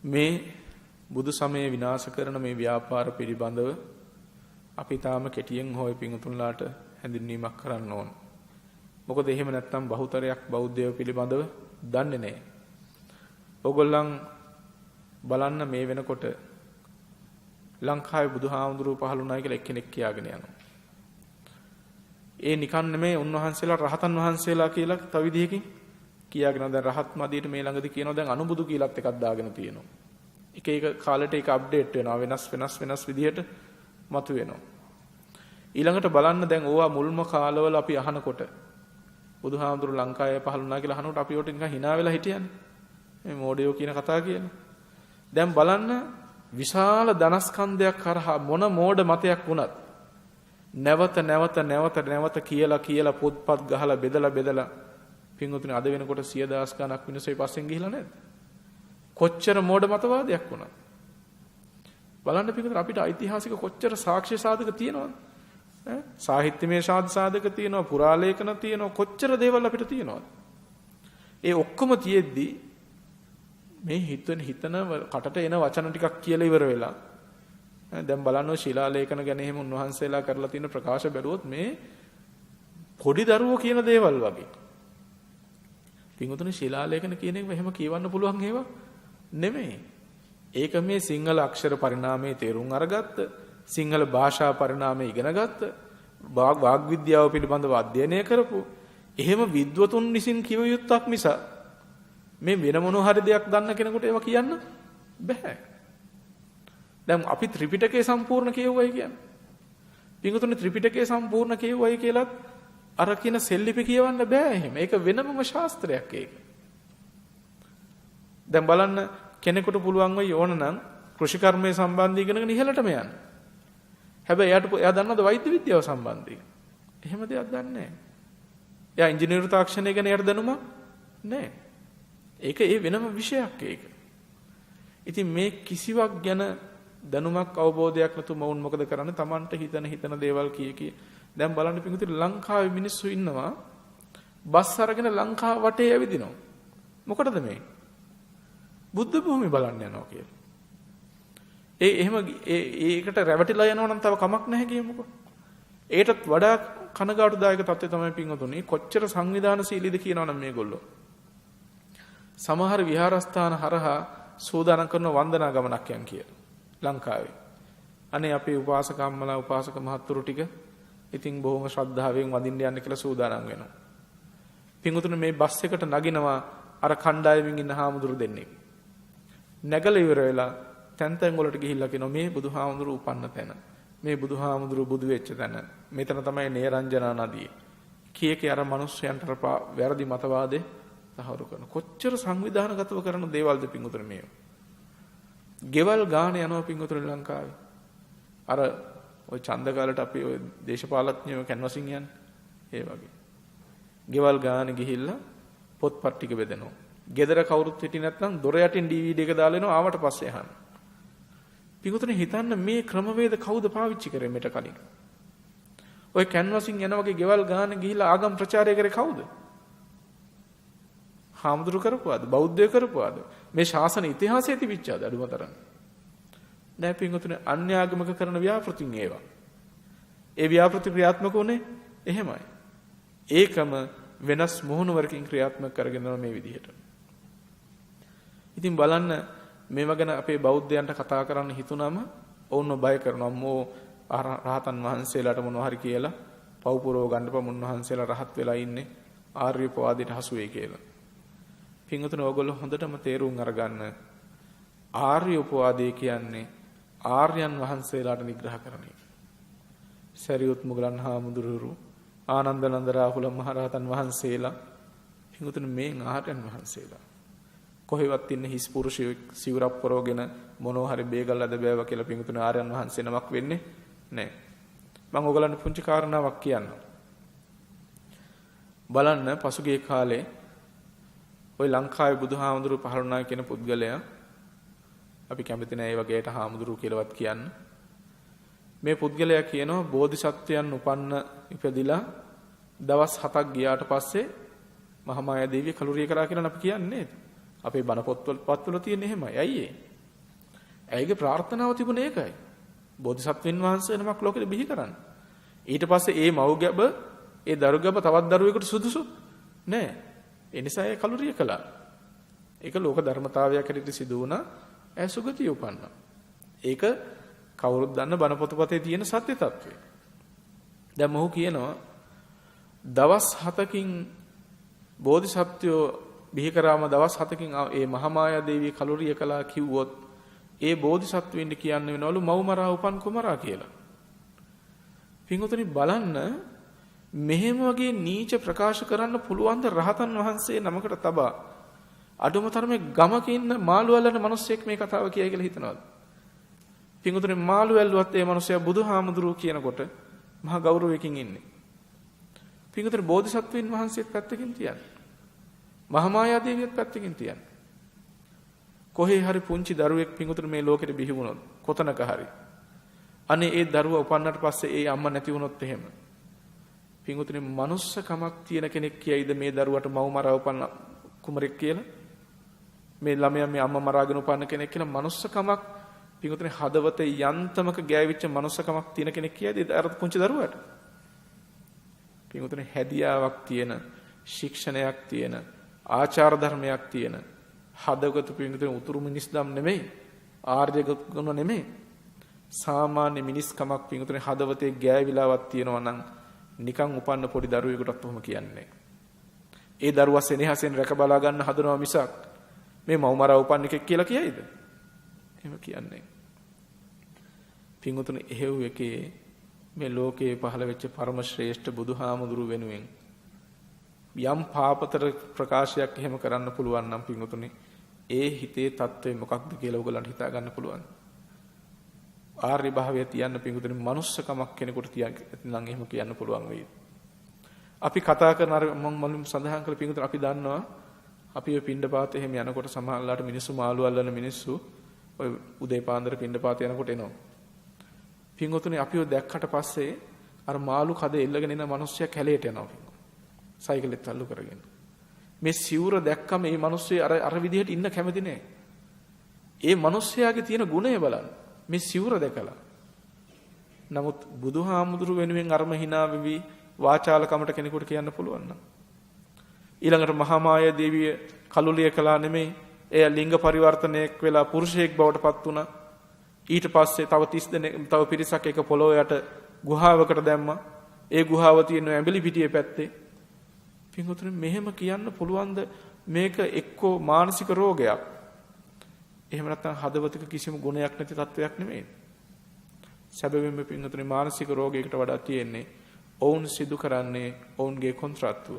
මේ බුදු සමය විනාශ කරන මේ ව්‍යාපාර පිළිබඳව අපි තාම කෙටියෙන් හොය පිඟුතුන්ලාට හැඳින්වීමක් කරන්න ඕන. මොකද එහෙම නැත්නම් බහුතරයක් බෞද්ධයෝ පිළිබඳව දන්නේ නැහැ. ඕගොල්ලන් බලන්න මේ වෙනකොට ලංකාවේ බුදුහාමුදුරුවෝ පහළුණා කියලා එක්කෙනෙක් කියාගෙන යනවා. ඒ නිකන් නෙමෙයි උන්වහන්සේලා රහතන් වහන්සේලා කියලා තව විදිහකින් කියාගෙන දැන් රහත් මදියට මේ ළඟදී කියනවා දැන් අනුබුදු කියලාත් එකක් දාගෙන තියෙනවා. එක එක කාලෙට ඒක අප්ඩේට් වෙනවා වෙනස් විදිහට මතුවෙනවා. ඊළඟට බලන්න දැන් ඕවා මුල්ම කාලවල අපි අහනකොට බුදුහාමුදුරු ලංකාවේ පහළුණා කියලා අහනකොට අපි උට නිකන් hina වෙලා හිටියන්නේ. මේ මෝඩයෝ කියන කතා කියන්නේ. දැන් බලන්න විශාල ධනස්කන්ධයක් කරහා මොන මෝඩ මතයක් වුණත් නැවත කියලා පොත්පත් ගහලා බෙදලා පින්වතුනි අද වෙනකොට 100,000 ගණක් මිනිස්සුයි පස්සෙන් ගිහිලා නැද්ද? කොච්චර මෝඩ මතවාදයක් වුණත් බලන්න පිටුතර අපිට ඓතිහාසික කොච්චර සාක්ෂි සාධක තියෙනවද? සාහිත්‍යමය සාධක තියෙනවා, පුරාලේඛන තියෙනවා, කොච්චර දේවල් අපිට තියෙනවද? ඒ ඔක්කොම තියෙද්දි මේ හිතන කටට එන වචන ටිකක් කියලා ඉවර වෙලා දැන් බලන්න ශිලාලේඛන ගැන එහෙම උන්වහන්සේලා කරලා තියෙන ප්‍රකාශ බැලුවොත් මේ පොඩි දරුවෝ කියන දේවල් වගේ. පින්වතුනි ශිලාලේඛන කියන එක එහෙම කියවන්න පුළුවන් ඒවා නෙමෙයි. ඒක මේ සිංහල අක්ෂර පරිණාමයේ තේරුම් අරගත්ත, සිංහල භාෂා පරිණාමය ඉගෙන ගත්ත, වාග් විද්‍යාව පිළිබඳව අධ්‍යයනය කරපු එහෙම විද්වතුන් විසින් කිව යුත්තක් මිස මේ වෙන මොන හරි දෙයක් දන්න කෙනෙකුට ඒවා කියන්න බෑ. දැන් අපි ත්‍රිපිටකය සම්පූර්ණ කියවුවයි කියන්නේ. පින්වතුනි ත්‍රිපිටකය සම්පූර්ණ කියවුවයි කියලත් අර කියන සෙල්ලිපි කියවන්න බෑ එහෙම. ඒක වෙනමම ශාස්ත්‍රයක් ඒක. දැන් බලන්න කෙනෙකුට පුළුවන් වෙයි ඕන නම් කෘෂිකර්මයේ සම්බන්ධ ඉගෙනගෙන ඉහළටම යන්න. හැබැයි එයා දන්නවද වෛද්‍ය විද්‍යාව සම්බන්ධයෙන්? එහෙම දෙයක් දන්නේ නැහැ. එයා ඉංජිනේරු තාක්ෂණය ගැන යට දැනුමක් නැහැ. ඒක ඒ වෙනම විෂයක් ඒක. ඉතින් මේ කිසිවක් ගැන දැනුමක් අවබෝධයක් නැතුව මොවුන් මොකද කරන්නේ? Tamanට හිතන දේවල් කී. දැන් බලන්න පිටුතුට ලංකාවේ මිනිස්සු ඉන්නවා බස් අරගෙන ලංකාව වටේ ඇවිදිනවා. මොකටද මේ? බුද්ධ භූමිය බලන්න යනවා කියලා. ඒකට රැවටිලා යනවා නම් තව කමක් නැහැ කියමුකෝ. ඒකටත් වඩා කනගාටුදායක තත්ත්වය තමයි පින්වතුනි කොච්චර සංවිධානශීලීද කියනවනම් මේගොල්ලෝ. සමහර විහාරස්ථාන හරහා සූදානම් කරන වන්දනා ගමනක් යන් කියලා ලංකාවේ. අනේ අපේ උපාසකම්මලා උපාසක මහත්තුරු ටික ඉතින් බොහොම ශ්‍රද්ධාවෙන් වඳින්න යන්න කියලා සූදානම් වෙනවා. පින්වතුනි මේ බස් එකට නගිනවා අර කණ්ඩායමින් ඉන්න හාමුදුරු දෙන්නෙක්. නැගලා ඉවර වෙලා තැන් වලට ගිහිල්ලා කියනවා මේ බුදුහාමුදුරු උපන්න තැන. මේ බුදුහාමුදුරු බුදු වෙච්ච තැන. මෙතන තමයි නේරංජනා නදිය. කීකේ අර මිනිස්සයන්ට වැරදි මතවාදේ තහවුරු කරන. කොච්චර සංවිධානගතව කරන දේවල්ද පින්වතුනි මේව. ගෙවල් ගාන යනවා පින්වතුනි ලංකාවේ. අර ඔය ඡන්දකාලට අපි ඔය දේශපාලඥයෝ කැන්වසින් යන්නේ. ඒ වගේ. ගෙවල් ගාන ගිහිල්ලා පොත්පත් ටික බෙදනවා. ගෙදර කවුරුත් හිටියේ නැත්නම් දොර යටින් DVD එක දාලා එනවා ආවට පස්සේ අහන්න. පිටුතුනේ හිතන්න මේ ක්‍රමවේද කවුද පාවිච්චි කරේ මෙට කලින්? ඔය කැන්වසින් යන වගේ ගෙවල් ගාන ගිහිල්ලා ආගම් ප්‍රචාරය කරේ කවුද? හාමුදුරු කරපුවාද? බෞද්ධය කරපුවාද? මේ ශාසන ඉතිහාසයේ තිබිච්චාද අඩුමතරම්? නෑ පිටුතුනේ අන්‍යාගමික කරන ව්‍යාපෘතින් ඒවා. ඒ ව්‍යාපෘති ක්‍රියාත්මක උනේ එහෙමයි. ඒකම වෙනස් මොහොනවරකින් ක්‍රියාත්මක කරගෙන මේ විදිහට. ඉතින් බලන්න මේවා ගැන අපේ බෞද්ධයන්ට කතා කරන්න හිතුනම ඔවුන්ව බය කරනවා. අම්මෝ රහතන් වහන්සේලාට මොනවා හරි කියලා පව් පුරව ගන්නපම උන්වහන්සේලා රහත් වෙලා ඉන්නේ ආර්ය උපවාදයට හසු වෙයි කියලා. පින්වතුනි ඕගොල්ලෝ හොඳටම තේරුම් අරගන්න ආර්ය උපවාදය කියන්නේ ආර්යයන් වහන්සේලාට නිග්‍රහ කරන එක. සරියුත් මුගලන් හාමුදුරුවෝ ආනන්දනන්ද රාහුල මහරහතන් වහන්සේලා පින්වතුනි මේ ආර්යයන් වහන්සේලා කොහෙවත් ඉන්න හිස් පුරුෂයෙක් සිවුරක් පරවගෙන මොනවා හරි බේගල් අද බෑවා කියලා පින්වතුනි ආර්යයන් වහන්සේ නමක් වෙන්නේ නැහැ. මම ඔයගලන්ට පුංචි කාරණාවක් කියන්නම්. බලන්න පසුගිය කාලේ ওই ලංකාවේ බුදුහාමුදුරුවෝ පහළ වුණා කියන පුද්ගලයා අපි කැමති නැහැ ඒ වගේට හාමුදුරුවෝ කියලාවත් කියන්න. මේ පුද්ගලයා කියනවා බෝධිසත්වයන් උපන්න ඉපදිලා දවස් 7ක් ගියාට පස්සේ මහාමායා දේවිය කලුරිය කරා කියලා අපි කියන්නේ නේද? අපේ බණ පොත්වල තියෙන එහෙමයි. ඇයි ඒ? ඇයිගේ ප්‍රාර්ථනාව තිබුණේ ඒකයි. බෝධිසත්වයන් වහන්සේ නමක් ලෝකෙට බිහි කරන්න. ඊට පස්සේ ඒ මව්ගැබ ඒ දරුගැබ තවත් දරුවෙකුට සුදුසු නෑ. ඒ නිසා ඒ කලුරිය කළා. ඒක ලෝක ධර්මතාවයක් හැටියට සිදු වුණා. ඒ සුගතිය උපන්නා. ඒක කවුරුත් දන්න බණ පොතපතේ තියෙන සත්‍ය తත්වය. දැන් මොහු කියනවා දවස් 7කින් බෝධිසත්වයෝ බිහි කරාම දවස් 7කින් ඒ මහාමායා දේවිය කලුරිය කළා කිව්වොත් ඒ බෝධිසත්වෙන්න කියන්න වෙනවලු මව් මරා උපන් කුමරා කියලා. පින්වතුනි බලන්න මෙහෙම වගේ නීච ප්‍රකාශ කරන්න පුළුවන් ද රහතන් වහන්සේ නමකට තබා අඩුම තරමේ ගමක ඉන්න මාළු ඇල්ලන මිනිස්සෙක් මේ කතාව කියයි කියලා හිතනවාද? පින්වතුනි මාළු ඇල්ලුවත් ඒ මිනිස්සයා බුදුහාමුදුරුවෝ කියනකොට මහා ගෞරවයෙන් ඉන්නේ. පින්වතුනි බෝධිසත්වයන් වහන්සේත් පැත්තකින් තියන්නේ. මහාමායා දේවියත් පැත්තකින් තියන්නේ. කොහේ හරි පුංචි දරුවෙක් පින්වතුනි මේ ලෝකෙට බිහි වුණොත් කොතනක හරි අනේ ඒ දරුවා උපන්නට පස්සේ ඒ අම්මා නැති වුණොත් එහෙම පින්වතුනි මනුස්සකමක් තියෙන කෙනෙක් කියයිද මේ දරුවට මව් මරා උපන්න කුමරෙක් කියලා? මේ ළමයා මේ අම්මා මරාගෙන උපන්න කෙනෙක් කියලා මනුස්සකමක් පින්වතුනි හදවතේ යන්තමක ගෑවිච්ච මනුස්සකමක් තියෙන කෙනෙක් කියයිද අර පුංචි දරුවාට? පින්වතුනි හැදියාවක් තියෙන ශික්ෂණයක් තියෙන ආචාර ධර්මයක් තියෙන හදවත පින්වතුනි උතුරු මිනිස්දම් නෙමෙයි ආර්ය ගුණ නෙමෙයි සාමාන්‍ය මිනිස්කමක් පින්වතුනි හදවතේ ගෑවිලාවක් තියෙනවා නම් නිකන් උපන්න පොඩි දරුවෙකුටත් ඔහොම කියන්නේ. ඒ දරුවා සෙනෙහසෙන් රැක බලා ගන්න හදනවා මිසක් මේ මව් මරා උපන්න එකෙක් කියලා කියයිද? එහෙම කියන්නේ. පින්වතුනි එහෙව් එකේ මේ ලෝකේ පහළ වෙච්ච පරම ශ්‍රේෂ්ඨ බුදුහාමුදුරු වෙනුවෙන් යම් පාපතර ප්‍රකාශයක් එහෙම කරන්න පුළුවන් නම් පින්වතුනි ඒ හිතේ தત્ත්වය මොකක්ද කියලා ඔයගලන්ට හිතා ගන්න පුළුවන්. ආර්ය භාවය තියන්න පින්වතුනි මනුස්සකමක් කෙනෙකුට තියන්න නම් එහෙම කියන්න පුළුවන් වෙයි. අපි කතා කරන අර මම මුලින්ම සඳහන් කළ පින්වතුනි අපි දන්නවා අපි ඔය පින්ඩපාත එහෙම යනකොට සමහරලාට මිනිස්සු මාළු අල්ලන මිනිස්සු ඔය උදේ පාන්දර පින්ඩපාත යනකොට එනවා. පින්වතුනි අපි ඔය දැක්කට පස්සේ අර මාළු කඩ එල්ලගෙන එන මිනිස්සයා කැලේට යනවා පින්වතුනි. සයිකලෙත් අල්ලු කරගෙන. මේ සිවුර දැක්කම මේ මිනිස්සේ අර විදිහට ඉන්න කැමති නෑ. ඒ මිනිස්යාගේ තියෙන ගුණය බලන්න. මේ සිවුර දැකලා. නමුත් බුදුහාමුදුරු වෙනුවෙන් අරම hina වෙවි වාචාලකමට කෙනෙකුට කියන්න පුළුවන් නම්. ඊළඟට මහා මායා දේවිය කලුලිය කළා නෙමෙයි. එය ලිංග පරිවර්තනයක් වෙලා පුරුෂයෙක් බවට පත් වුණා. ඊට පස්සේ තව 30 දෙනෙක් තව පිරිසක් එක පොළොව යට ගුහාවකට දැම්මා. ඒ ගුහාව තියෙන ඇඹිලි පිටියේ පැත්තේ. පින්වතුනි මෙහෙම කියන්න පුළුවන්ද මේක එක්කෝ මානසික රෝගයක්. එහෙම නැත්නම් හදවතක කිසිම ගුණයක් නැති තත්වයක් නෙමෙයි. සැබවින්ම පින්වතුනි මානසික රෝගයකට වඩා තියෙන්නේ ඔවුන් සිදු කරන්නේ ඔවුන්ගේ කොන්ත්‍රාත්තුව.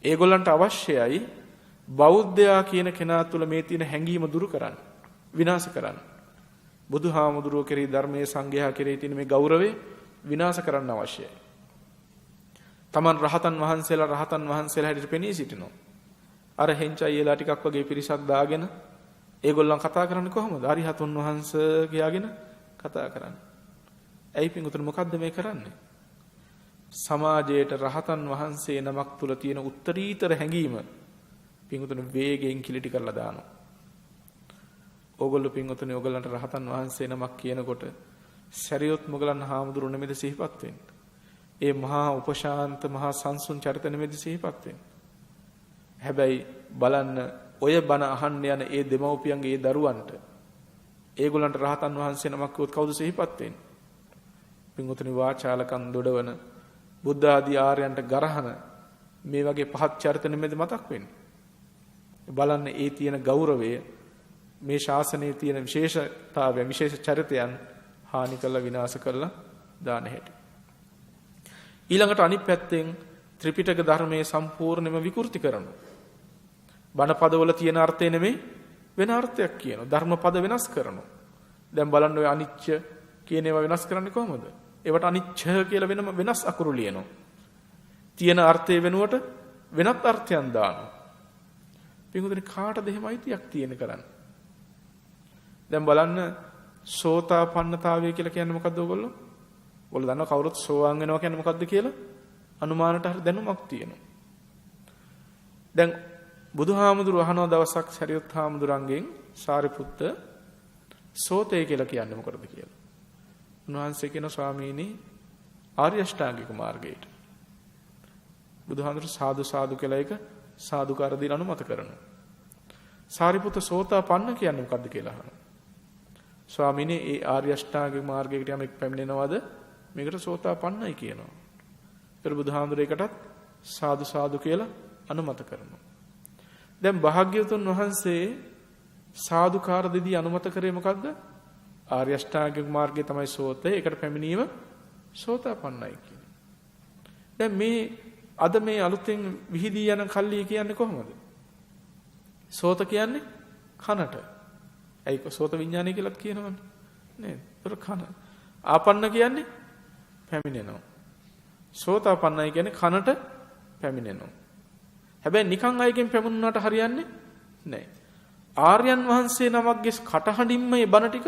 ඒගොල්ලන්ට අවශ්‍යයි බෞද්ධයා කියන කෙනා තුළ මේ තියෙන හැඟීම දුරු කරන්න, විනාශ කරන්න. බුදුහාමුදුරුවෝ කෙරෙහි ධර්මයේ සංඝයා කෙරෙහි තියෙන මේ ගෞරවය විනාශ කරන්න අවශ්‍යයි. තමන් රහතන් වහන්සේලා හැටියට පෙනී සිටිනවා. අර හෙන්චයිලා ටිකක් වගේ පිරිසක් දාගෙන ඒගොල්ලන් කතා කරන්නේ කොහොමද? අරිහතුන් වහන්සේ කියාගෙන කතා කරන්නේ. ඇයි පින්වතුනි මොකද්ද මේ කරන්නේ? සමාජයට රහතන් වහන්සේ නමක් තුල තියෙන උත්තරීතර හැඟීම පින්වතුනි වේගයෙන් කිලිටි කරලා දානවා. ඕගොල්ලෝ පින්වතුනි ඕගොල්ලන්ට රහතන් වහන්සේ නමක් කියනකොට සරියොත් මොගලන් හාමුදුරුවෝ නෙමෙයිද සිහිපත් වෙන්නේ? ඒ මහා උපශාන්ත මහා සංසුන් චරිත නෙමෙයිද සිහිපත් වෙන්නේ? හැබැයි බලන්න ඔය බණ අහන්න යන ඒ දෙමව්පියන්ගේ ඒ දරුවන්ට ඒගොල්ලන්ට රහතන් වහන්සේ නමක් කිව්වොත් කවුද සිහිපත් වෙන්නේ? පින්වතුනි වාචාලකම් දොඩවන බුද්ධ ආදී ආර්යයන්ට ගරහන මේ වගේ පහත් චරිත නෙමෙයිද මතක් වෙන්නේ? බලන්න ඒ තියෙන ගෞරවය මේ ශාසනයේ තියෙන විශේෂතාවය විශේෂ චරිතයන් හානි කළා විනාශ කළා දාන හැටි. ඊළඟට අනිත් පැත්තෙන් ත්‍රිපිටක ධර්මයේ සම්පූර්ණයෙන්ම විකෘති කරනවා. බණ පදවල තියෙන අර්ථය නෙමෙයි වෙන අර්ථයක් කියනවා. ධර්ම පද වෙනස් කරනවා. දැන් බලන්න ඔය අනිච්ච කියන ඒවා වෙනස් කරන්නේ කොහොමද? ඒවට අනිච්ච කියලා වෙනස් අකුරු ලියනවා. තියෙන අර්ථය වෙනුවට වෙනත් අර්ථයන් දානවා. පින්වතුනි කාටද එහෙම අයිතියක් තියෙන කරන්නේ? දැන් බලන්න සෝතාපන්නතාවය කියලා කියන්නේ මොකද්ද ඔයගොල්ලෝ? ඔයගොල්ලෝ දන්නවා කවුරුත් සෝවාන් වෙනවා කියන්නේ මොකද්ද කියලා? අනුමානට හරි දැනුමක් තියෙනවා. දැන් බුදුහාමුදුරුවෝ අහනවා දවසක් සරියුත් හාමුදුරන්ගෙන් සාරිපුත්ත සෝතේ කියලා කියන්නේ මොකටද කියලා. උන්වහන්සේ කියන ස්වාමීනි ආර්ය අෂ්ටාංගික මාර්ගයට. බුදුහාමුදුරුවෝ සාදු සාදු කියලා එක සාදුකාර දීලා අනුමත කරනවා. සාරිපුත්ත සෝතාපන්න කියන්නේ මොකද්ද කියලා අහනවා. ස්වාමීනි ඒ ආර්ය අෂ්ටාංගික මාර්ගයකට යමෙක් පැමිණෙනවද? මේකට සෝතාපන්නයි කියනවා. ඒතර බුදුහාමුදුරේකටත් සාදු සාදු කියලා අනුමත කරනවා. දැන් භාග්‍යවතුන් වහන්සේ සාදුකාර දෙදී අනුමත කරේ මොකද්ද? ආර්ය අෂ්ටාංගික මාර්ගය තමයි සෝතේ. ඒකට පැමිණීම සෝතාපන්නයි කියන්නේ. දැන් මේ අද මේ අලුතෙන් විහිදී යන කල්ලි කියන්නේ කොහොමද? සෝත කියන්නේ කනට. ඒක සෝත විඥානය කියලාත් කියනවනේ. නේද? ඒතර කන. ආපන්න කියන්නේ පැමිණෙනවා. සෝතාපන්නයි කියන්නේ කනට පැමිණෙනවා. හැබැයි නිකන් අයකින් පැමුණුනාට හරියන්නේ නැහැ. ආර්යයන් වහන්සේ නමක්ගේ කටහඬින්ම මේ බණ ටික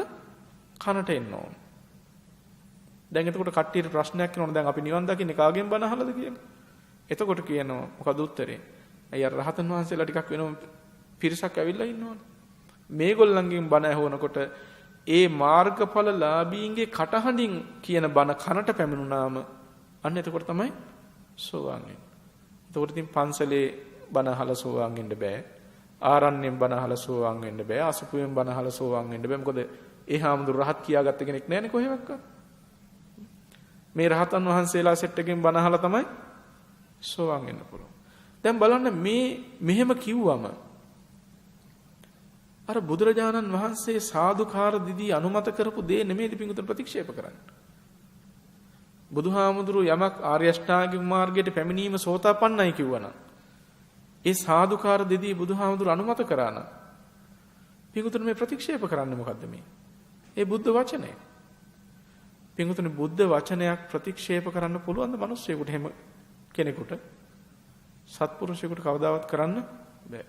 කනට එන්න ඕන. දැන් එතකොට කට්ටියට ප්‍රශ්නයක් එනවා. දැන් අපි නිවන් දකින්නේ කාගෙන් බණ අහලාද කියලා. එතකොට කියනවා මොකද උත්තරේ? අය රහතන් වහන්සේලා ටිකක් වෙනම පිරිසක් ඇවිල්ලා ඉන්නවනේ. මේගොල්ලන්ගෙන් බණ ඇහුවනකොට ඒ මාර්ගඵල ලාභීන්ගේ කටහඬින් කියන බණ කනට පැමිණුනාම අන්න එතකොට තමයි සෝවාන් වෙන්නේ. එතකොට ඉතින් පන්සලේ බණ අහලා සෝවාන් වෙන්න බෑ. ආරණ්‍යයෙන් බණ අහලා සෝවාන් වෙන්න බෑ. අසුපුවෙන් බණ අහලා සෝවාන් වෙන්න බෑ. මොකද ඒ හාමුදුරු රහත් කියාගත්ත කෙනෙක් නෑනේ කොහෙවත්. මේ රහතන් වහන්සේලා සෙට් එකකින් බණ අහලා තමයි සෝවාන් වෙන්න පුළුවන්. දැන් බලන්න මේ මෙහෙම කිව්වම අර බුදුරජාණන් වහන්සේ සාදුකාර දිදී අනුමත කරපු දේ නෙමෙයි පිංගුතුන් ප්‍රතික්ෂේප කරන්නේ. බුදුහාමුදුරු යමක් ආර්ය අෂ්ටාංගික මාර්ගයට පැමිණීම සෝතාපන්නයි කිව්වනම් ඒ සාදුකාර දෙදී බුදුහාමුදුරු අනුමත කරා නම් පිංගුතුන් මේ ප්‍රතික්ෂේප කරන්නේ මොකද්ද මේ? ඒ බුද්ධ වචනය. පිංගුතුනි බුද්ධ වචනයක් ප්‍රතික්ෂේප කරන්න පුළුවන් ද මිනිස්සෙකුට එහෙම කෙනෙකුට? සත්පුරුෂයෙකුට කවදාවත් කරන්න බෑ.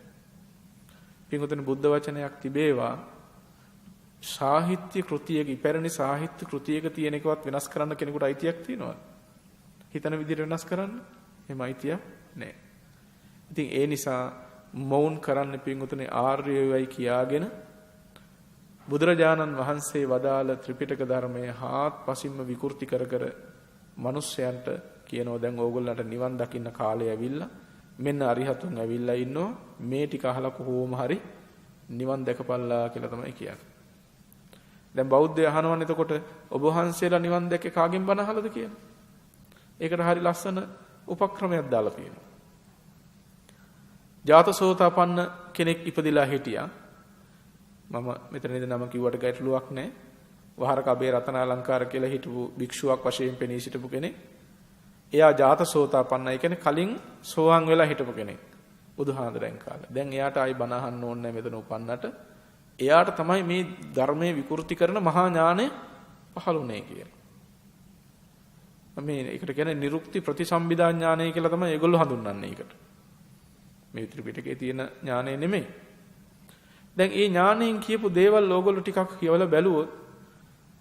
පිංගුතුනි බුද්ධ වචනයක් තිබේවා සාහිත්‍ය කෘතියක ඉපැරණි සාහිත්‍ය කෘතියක තියෙන එකවත් වෙනස් කරන්න කෙනෙකුට අයිතියක් තියෙනවද? හිතන විදිහට වෙනස් කරන්න? එහෙම අයිතියක් නැහැ. ඉතින් ඒ නිසා මොවුන් කරන්න පිංගුතුනි ආර්යයයි කියාගෙන බුදුරජාණන් වහන්සේ වදාළ ත්‍රිපිටක ධර්මයේ හාත්පසින්ම විකෘති කර කර මිනිස්යන්ට කියනවා දැන් ඕගොල්ලන්ට නිවන් දකින්න කාලය ඇවිල්ලා මෙන්න අරිහතුන් ඇවිල්ලා ඉන්නවා මේ ටික අහලා කොහොම හරි නිවන් දැකපල්ලා කියලා තමයි කියන්නේ. දැන් බෞද්ධය අහනවනේ එතකොට ඔබ වහන්සේලා නිවන් දැක්කේ කාගෙන් බණ අහලාද කියලා. ඒකට හරි ලස්සන උපක්‍රමයක් දාලා තියෙනවා. ජාතසෝතාපන්න කෙනෙක් ඉපදිලා හිටියා. මම මෙතනදී නම කිව්වට ගැටලුවක් නැහැ. වහරක අබේ රතනාලංකාර කියලා හිටපු භික්ෂුවක් වශයෙන් පෙනී සිටපු කෙනෙක්. එයා ජාතසෝතාපන්නයි කියන්නේ කලින් සෝවාන් වෙලා හිටපු කෙනෙක්. බුදුහාඳුරෙන් කාලේ. දැන් එයාට ආයි බණ අහන්න ඕනේ නැහැ මෙතන උපන්නට. එයාට තමයි මේ ධර්මයේ විකෘති කරන මහා ඥානය පහළුනේ කියලා. මේ ඒකට කියන්නේ නිරුක්ති ප්‍රතිසම්බිදා ඥානය කියලා තමයි ඒගොල්ලෝ හඳුන්වන්නේ ඒකට. මේ ත්‍රිපිටකයේ තියෙන ඥානය නෙමෙයි. දැන් මේ ඥාණයෙන් කියපු දේවල් ඕගොල්ලෝ ටිකක් කියවලා බැලුවොත්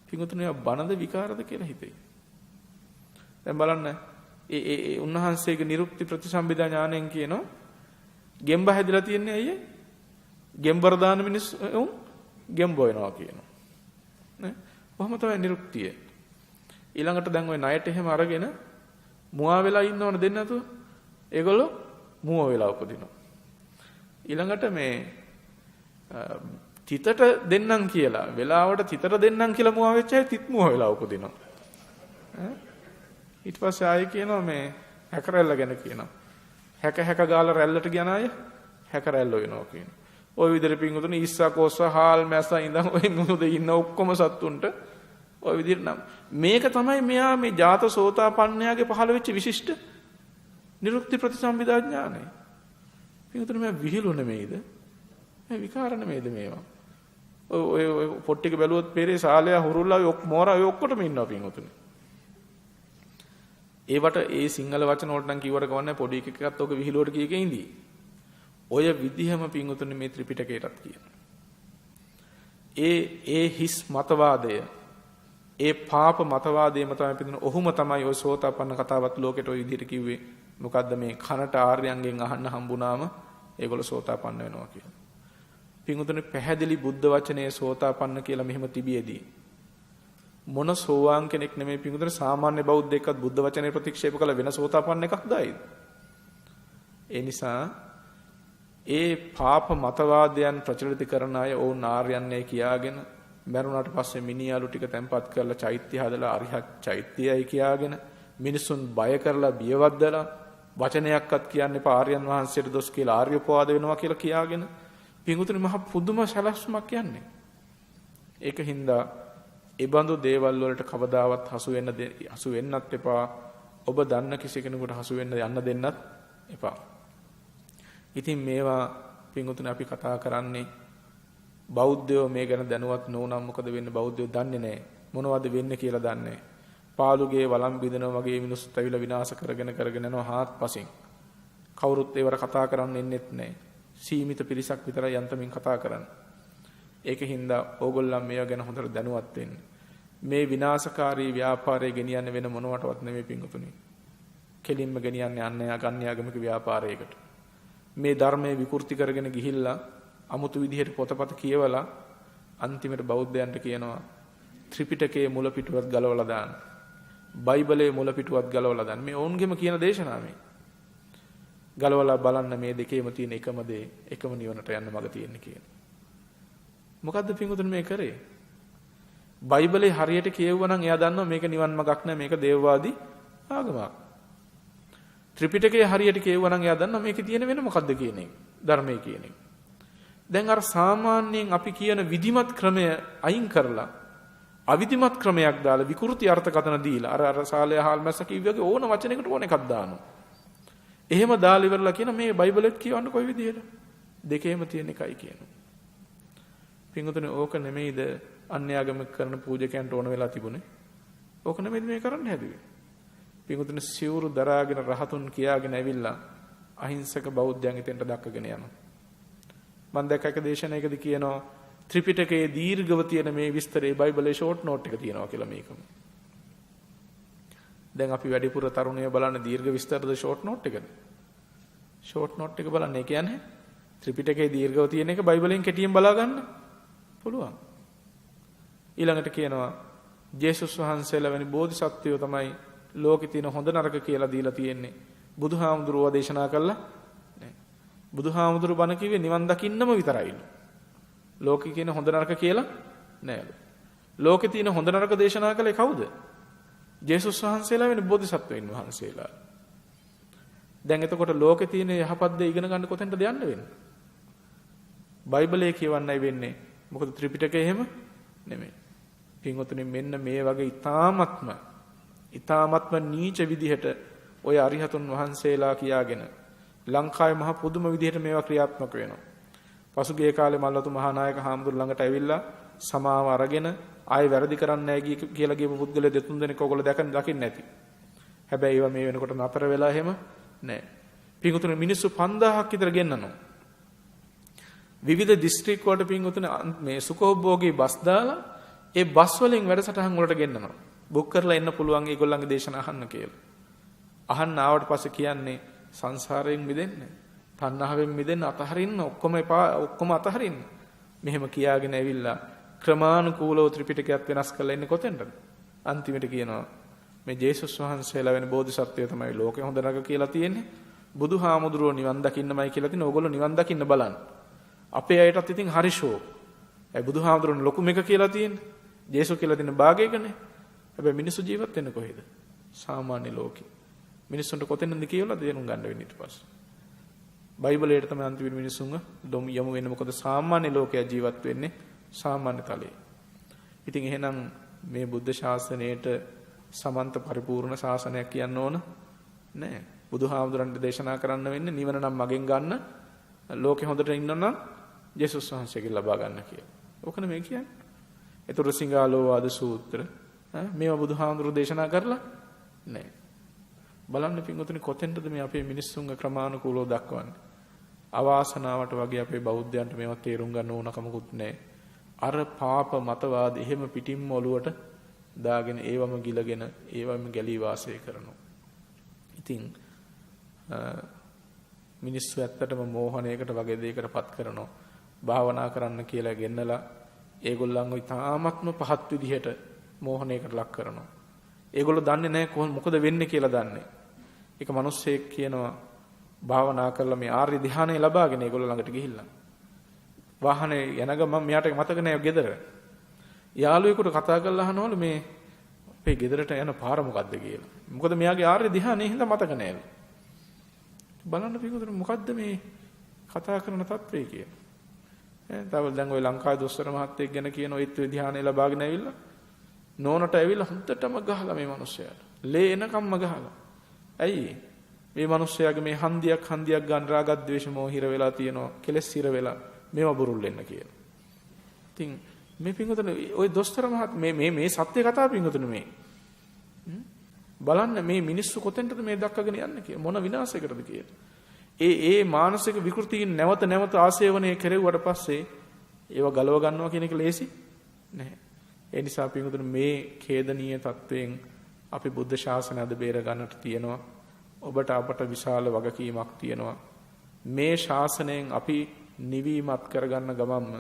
පිටුතුනේ බණද විකාරද කියලා හිතෙයි. දැන් බලන්න ඒ උන්වහන්සේගේ නිරුක්ති ප්‍රතිසම්බිදා ඥාණයෙන් කියනවා ගෙම්බ හැදිලා තියන්නේ අයියේ ගෙම්බර දාන මිනිස්සු ගෙම්බ වෙනවා කියනවා. නේ? කොහොම තමයි නිරුක්තිය. ඊළඟට දැන් ওই ණයට එහෙම අරගෙන මුවා වෙලා ඉන්නවනේ දෙන්න නැතුව. ඒගොල්ලෝ මුව වෙලා උපදිනවා. ඊළඟට මේ තිතට දෙන්නම් කියලා වෙලාවට තිතට දෙන්නම් කියලා මුවා වෙච්ච අය තිත් මුව වෙලා උපදිනවා. ඊට පස්සේ ආයෙ කියනවා මේ හැකරැල්ල ගැන කියනවා. හැක ගාලා රැල්ලට ගියන අය හැකරැල්ල වෙනවා කියනවා. ওই විදිහට පිංගුතුනේ ඉස්සා කොස්සා හාල් මැස්සා ඉඳන් ওই මුහුදේ ඉන්න ඔක්කොම සත්තුන්ට ওই විදිහට නම් මේක තමයි මෙයා මේ ජාත සෝතාපන්නයාගේ පහළ වෙච්ච විශිෂ්ට නිරුක්ති ප්‍රතිසම්බිදා ඥානය. පිංගුතුනේ මේ විහිළු නෙමෙයිද? මේ විකාර නෙමෙයිද මේවා? ඔය පොට්ටික බැලුවොත් පෙරේ සාලයා හුරුල්ලා ඔය මෝරා ඔය ඔක්කොටම ඉන්නවා පිංගුතුනේ. ඒවට ඒ සිංහල වචන වලට නම් කිව්වට කවන්නේ පොඩි එකකටත් ඔක විහිළුවට කීකේ ඉඳී. ඔය විදිහම පිංගුතුනේ මේ ත්‍රිපිටකයටත් කියනවා. ඒ හිස් මතවාදය ඒ පාප මතවාදයේම තමයි පිටින් ඔහුම තමයි ඔය සෝතාපන්න කතාවත් ලෝකෙට ඔය විදිහට කිව්වේ. මොකද්ද මේ කනට ආර්යයන්ගෙන් අහන්න හම්බුනාම ඒගොල්ලෝ සෝතාපන්න වෙනවා කියලා. පිංගුතුනේ පැහැදිලි බුද්ධ වචනේ සෝතාපන්න කියලා මෙහෙම තිබියදී මොන සෝවාන් කෙනෙක් නෙමෙයි පිංගුතුනේ සාමාන්‍ය බෞද්ධයෙක්වත් බුද්ධ වචනේ ප්‍රතික්ෂේප කළ වෙන සෝතාපන්න එකක්ද ආයිද? ඒ නිසා ඒ පාප මතවාදයන් ප්‍රචලිත කරන අය ඕන් ආර්යයන්ේ කියාගෙන මරුණාට පස්සේ මිනිහලු ටික තැම්පත් කරලා චෛත්‍ය හදලා අරිහත් චෛත්‍යයයි කියාගෙන මිනිසුන් බය කරලා බියවද්දලා වචනයක්වත් කියන්නේ පාර්යයන් වහන්සේට දොස් කියලා ආර්යපවාද වෙනවා කියලා කියාගෙන පිංගුතුනි මහ පුදුම සැලැස්මක් යන්නේ. ඒකින්ද ඒ බඳු දේවල් වලට කවදාවත් හසු වෙන්නත් එපා. ඔබ දන්න කිසි කෙනෙකුට හසු වෙන්න යන්න දෙන්නත් එපා. ඉතින් මේවා පිංගුතුනි අපි කතා කරන්නේ බෞද්ධයෝ මේ ගැන දැනුවත් නොවුනම් මොකද වෙන්නේ? බෞද්ධයෝ දන්නේ නැහැ. මොනවද වෙන්නේ කියලා දන්නේ නැහැ. පාළුගේ වළම් බිඳනවා වගේ මිනිස්සුත් ඇවිල්ලා විනාශ කරගෙන යනවා හාත්පසින්. කවුරුත් ඒවට කතා කරන්න එන්නෙත් නැහැ. සීමිත පිරිසක් විතරයි යන්තමින් කතා කරන්නේ. ඒකින්ද ඕගොල්ලන් මේවා ගැන හොඳට දැනුවත් වෙන්න. මේ විනාශකාරී ව්‍යාපාරය ගෙනියන්නේ වෙන මොනවටවත් නෙමෙයි පිංගුතුනි. කෙලින්ම ගෙනියන්නේ අන්‍යාගම්‍යක ව්‍යාපාරයකට. මේ ධර්මයේ විකෘති කරගෙන ගිහිල්ලා අමුතු විදිහට පොතපත කියවලා අන්තිමට බෞද්ධයන්ට කියනවා ත්‍රිපිටකයේ මුල පිටුවත් ගලවලා දාන්න. බයිබලයේ මුල පිටුවත් ගලවලා දාන්න. මේ ඕන්ගෙම කියන දේශනාව මේ. ගලවලා බලන්න මේ දෙකේම තියෙන එකම දේ එකම නිවනට යන්න මඟ තියෙන්නේ කියන. මොකද්ද පිංගුතුනි මේ කරේ? බයිබලේ හරියට කියවුවා නම් එයා දන්නවා මේක නිවන් මඟක් නෑ මේක දේවවාදී ආගමක්. ත්‍රිපිටකයේ හරියට කියවුවා නම් එයා දන්නවා මේකේ තියෙන වෙන මොකද්ද කියන එක. ධර්මයේ කියන එක. දැන් අර සාමාන්‍යයෙන් අපි කියන විධිමත් ක්‍රමය අයින් කරලා අවිධිමත් ක්‍රමයක් දාලා විකෘති අර්ථකථන දීලා අර සාලය හාල් මැස්ස කිව්වගේ ඕන වචනයකට ඕන එකක් දානවා. එහෙම දාලා ඉවරලා කියන මේ බයිබලෙත් කියවන්න කොයි විදිහට? දෙකේම තියෙන එකයි කියනවා. පින්වතුනි ඕක නෙමෙයිද අන්‍යාගමික කරන පූජකයන්ට ඕන වෙලා තිබුණේ? ඕක නෙමෙයිද මේ කරන්න හැදුවේ? පින්වතුනි සිවුරු දරාගෙන රහතුන් කියාගෙන ඇවිල්ලා අහිංසක බෞද්ධයන් හිතෙන්ට දක්කගෙන යනවා. මම දැක්ක එක දේශනාවකදී කියනවා ත්‍රිපිටකයේ දීර්ඝව තියෙන මේ විස්තරේ බයිබලයේ ෂෝට් නෝට් එක තියෙනවා කියලා මේකම. දැන් අපි වැඩිපුර තරුණයෝ බලන්නේ දීර්ඝ විස්තරද ෂෝට් නෝට් එකද? ෂෝට් නෝට් එක බලන්නේ කියන්නේ ත්‍රිපිටකයේ දීර්ඝව තියෙන එක බයිබලෙන් කෙටියෙන් බලා ගන්න පුළුවන්. ඊළඟට කියනවා ජේසුස් වහන්සේලා වැනි බෝධිසත්වයෝ තමයි ලෝකේ තියෙන හොඳ නරක කියලා දීලා තියෙන්නේ. බුදුහාමුදුරුවෝ දේශනා කළා නෑ. බුදුහාමුදුරුවෝ බණ කිව්වේ නිවන් දකින්නම විතරයිලු. ලෝකේ කියන හොඳ නරක කියලා නෑලු. ලෝකේ තියෙන හොඳ නරක දේශනා කළේ කවුද? ජේසුස් වහන්සේලා වෙන බෝධිසත්වයන් වහන්සේලා. දැන් එතකොට ලෝකේ තියෙන යහපත් දේ ඉගෙන ගන්න කොතෙන්ද යන්න වෙන්නේ? බයිබලයේ කියවන්නයි වෙන්නේ. මොකද ත්‍රිපිටකය එහෙම නෙමෙයි. පින්වතුනි මෙන්න මේ වගේ ඊ타මත්ම නීච විදිහට ඔය අරිහතුන් වහන්සේලා කියාගෙන ලංකාවේ මහ පුදුම විදිහට මේවා ක්‍රියාත්මක වෙනවා. පසුගිය කාලේ මල්වතු මහානායක හාමුදුරු ළඟට ඇවිල්ලා සමාව අරගෙන ආයෙ වැරදි කරන්නේ නැහැ කියලා කියපු පුද්ගලයා දෙතුන් දෙනෙක් ඔයගොල්ලෝ දකින්න නැති. හැබැයි ඒවා මේ වෙනකොට නතර වෙලා එහෙම නැහැ. පින්වතුනි මිනිස්සු 5000ක් විතර ගෙන්නනවා. විවිධ දිස්ත්‍රික් වලට පින්වතුනි මේ සුඛෝභෝගී බස් දාලා ඒ බස් වලින් වැඩසටහන් වලට ගෙන්නනවා. බුක් කරලා එන්න පුළුවන් ඒගොල්ලන්ගේ දේශන අහන්න කියලා. අහන්න ආවට පස්සේ කියන්නේ සංසාරයෙන් මිදෙන්න, තණ්හාවෙන් මිදෙන්න, අතහරින්න ඔක්කොම අතහරින්න. මෙහෙම කියාගෙන ඇවිල්ලා ක්‍රමානුකූලව ත්‍රිපිටකයත් වෙනස් කරලා ඉන්නේ කොතෙන්ද? අන්තිමට කියනවා මේ ජේසුස් වහන්සේලා වෙන බෝධිසත්වයෝ තමයි ලෝකේ හොඳ නරක කියලා තියෙන්නේ. බුදුහාමුදුරුවෝ නිවන් දකින්නමයි කියලා තියෙන. ඕගොල්ලෝ නිවන් දකින්න බලන්න. අපේ අයටත් ඉතින් හරි ෂෝ. ඒ බුදුහාමුදුරුවෝ ලොකු මේක කියලා තියෙන්නේ. ජේසුස් කියලා තියෙන භාගයකනේ. හැබැයි මිනිස්සු ජීවත් වෙන්නේ කොහෙද? සාමාන්‍ය ලෝකේ. මිනිස්සුන්ට කොතැනද කියලා තේරුම් ගන්න වෙන්නේ ඊට පස්සේ. බයිබලයට තමයි අන්තිම මිනිස්සුන්ව යමු වෙන්නේ. මොකද සාමාන්‍ය ලෝකයා ජීවත් වෙන්නේ සාමාන්‍ය තලයේ. ඉතින් එහෙනම් මේ බුද්ධ ශාසනයේට සමන්ත පරිපූර්ණ ශාසනයක් කියන්න ඕන නෑ. බුදුහාමුදුරන්ට දේශනා කරන්න වෙන්නේ නිවන නම් මගෙන් ගන්න, ලෝකේ හොඳට ඉන්න නම් ජේසුස් වහන්සේගෙන් ලබා ගන්න කියලා. ඕක නෙමෙයි කියන්නේ. ඒතර සිංහාලෝවාද සූත්‍ර මේවා බුදුහාමුදුරු දේශනා කරලා නෑ. බලන්න පින්වතුනි කොතෙන්ද මේ අපේ මිනිස්සුන්ගේ ක්‍රමානුකූලව දක්වන්නේ. අවාසනාවට වගේ අපේ බෞද්ධයන්ට මේවා තේරුම් ගන්න ඕන කමකුත් නැහැ. අර පාප මතවාද එහෙම පිටින්ම ඔලුවට දාගෙන ඒවම ගිලගෙන ඒවම ගැලී වාසය කරනවා. ඉතින් මිනිස්සු ඇත්තටම මෝහණයකට වගේ දෙයකටපත් කරනවා. භාවනා කරන්න කියලා ගෙන්නලා ඒගොල්ලන්ව ඉතාමත්ම පහත් විදිහට මෝහණයකට ලක් කරනවා. ඒගොල්ලෝ දන්නේ නැහැ මොකද වෙන්නේ කියලා දන්නේ. එක මිනිස්සෙක් කියනවා භාවනා කරලා මේ ආර්ය ධ්‍යානය ලබාගෙන ඒගොල්ලෝ ළඟට ගිහිල්ලා වාහනේ යන ගමන් මෙයාට මතක නැහැ ගෙදර. යාළුවෙකුට කතා කරලා අහනවලු මේ අපේ ගෙදරට යන පාර මොකද්ද කියලා. මොකද මෙයාගේ ආර්ය ධ්‍යානයේ හින්දා මතක නැහැ. බලන්න පිටුතර මොකද්ද මේ කතා කරන තත්ත්වය කියලා. තව දැන් ওই ලංකාවේ දොස්තර මහත්තයෙක් ගැන කියන ඔය ධ්‍යානය ලබාගෙන ඇවිල්ලා නෝනට ඇවිල්ලා හුද්දටම ගහලා මේ මිනිස්සයාට. ලේ එනකම්ම ගහලා. ඇයි? මේ මිනිස්සයාගේ මේ හන්දියක් ගන්න රාග ద్వේෂ මොහ හිර වෙලා තියෙනවා. කෙලස් හිර වෙලා මේව බුරුල් වෙන්න කියලා. ඉතින් මේ පින්වතුනි ওই දොස්තර මහත් මේ සත්‍ය කතා පින්වතුනි මේ. බලන්න මේ මිනිස්සු කොතෙන්ටද මේ දක්කගෙන යන්නේ කියලා. මොන විනාශයකටද කියලා. ඒ මානසික විකෘතීන් නැවත ආශේවනය කෙරෙව්වට පස්සේ ඒව ගලව ගන්නවා කියන එක ලේසි නැහැ. ඒ නිසා පින්වතුනි මේ ඛේදනීය තත්වයෙන් අපි බුද්ධ ශාසනය අද බේර ගන්නට තියෙනවා. ඔබට අපට විශාල වගකීමක් තියෙනවා. මේ ශාසනයෙන් අපි නිවීමත් කරගන්න ගමන්ම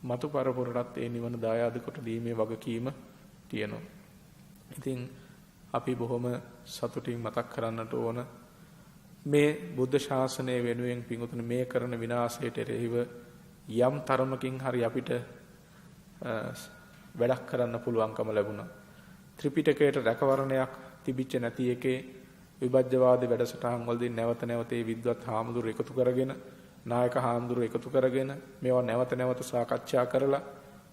මතු පරපුරටත් ඒ නිවන දායාද කොට දීමේ වගකීම තියෙනවා. ඉතින් අපි බොහොම සතුටින් මතක් කරන්නට ඕන මේ බුද්ධ ශාසනය වෙනුවෙන් පින්වතුනි මේ කරන විනාශයට එරෙහිව යම් තරමකින් හරි අපිට වැඩක් කරන්න පුළුවන්කම ලැබුණා. ත්‍රිපිටකයට රැකවරණයක් තිබිච්ච නැති එකේ විභජ්‍යවාදී වැඩසටහන් වලදී නැවත ඒ විද්වත් හාමුදුරු එකතු කරගෙන නායක හාමුදුරුවෝ එකතු කරගෙන මේවා නැවත නැවත සාකච්ඡා කරලා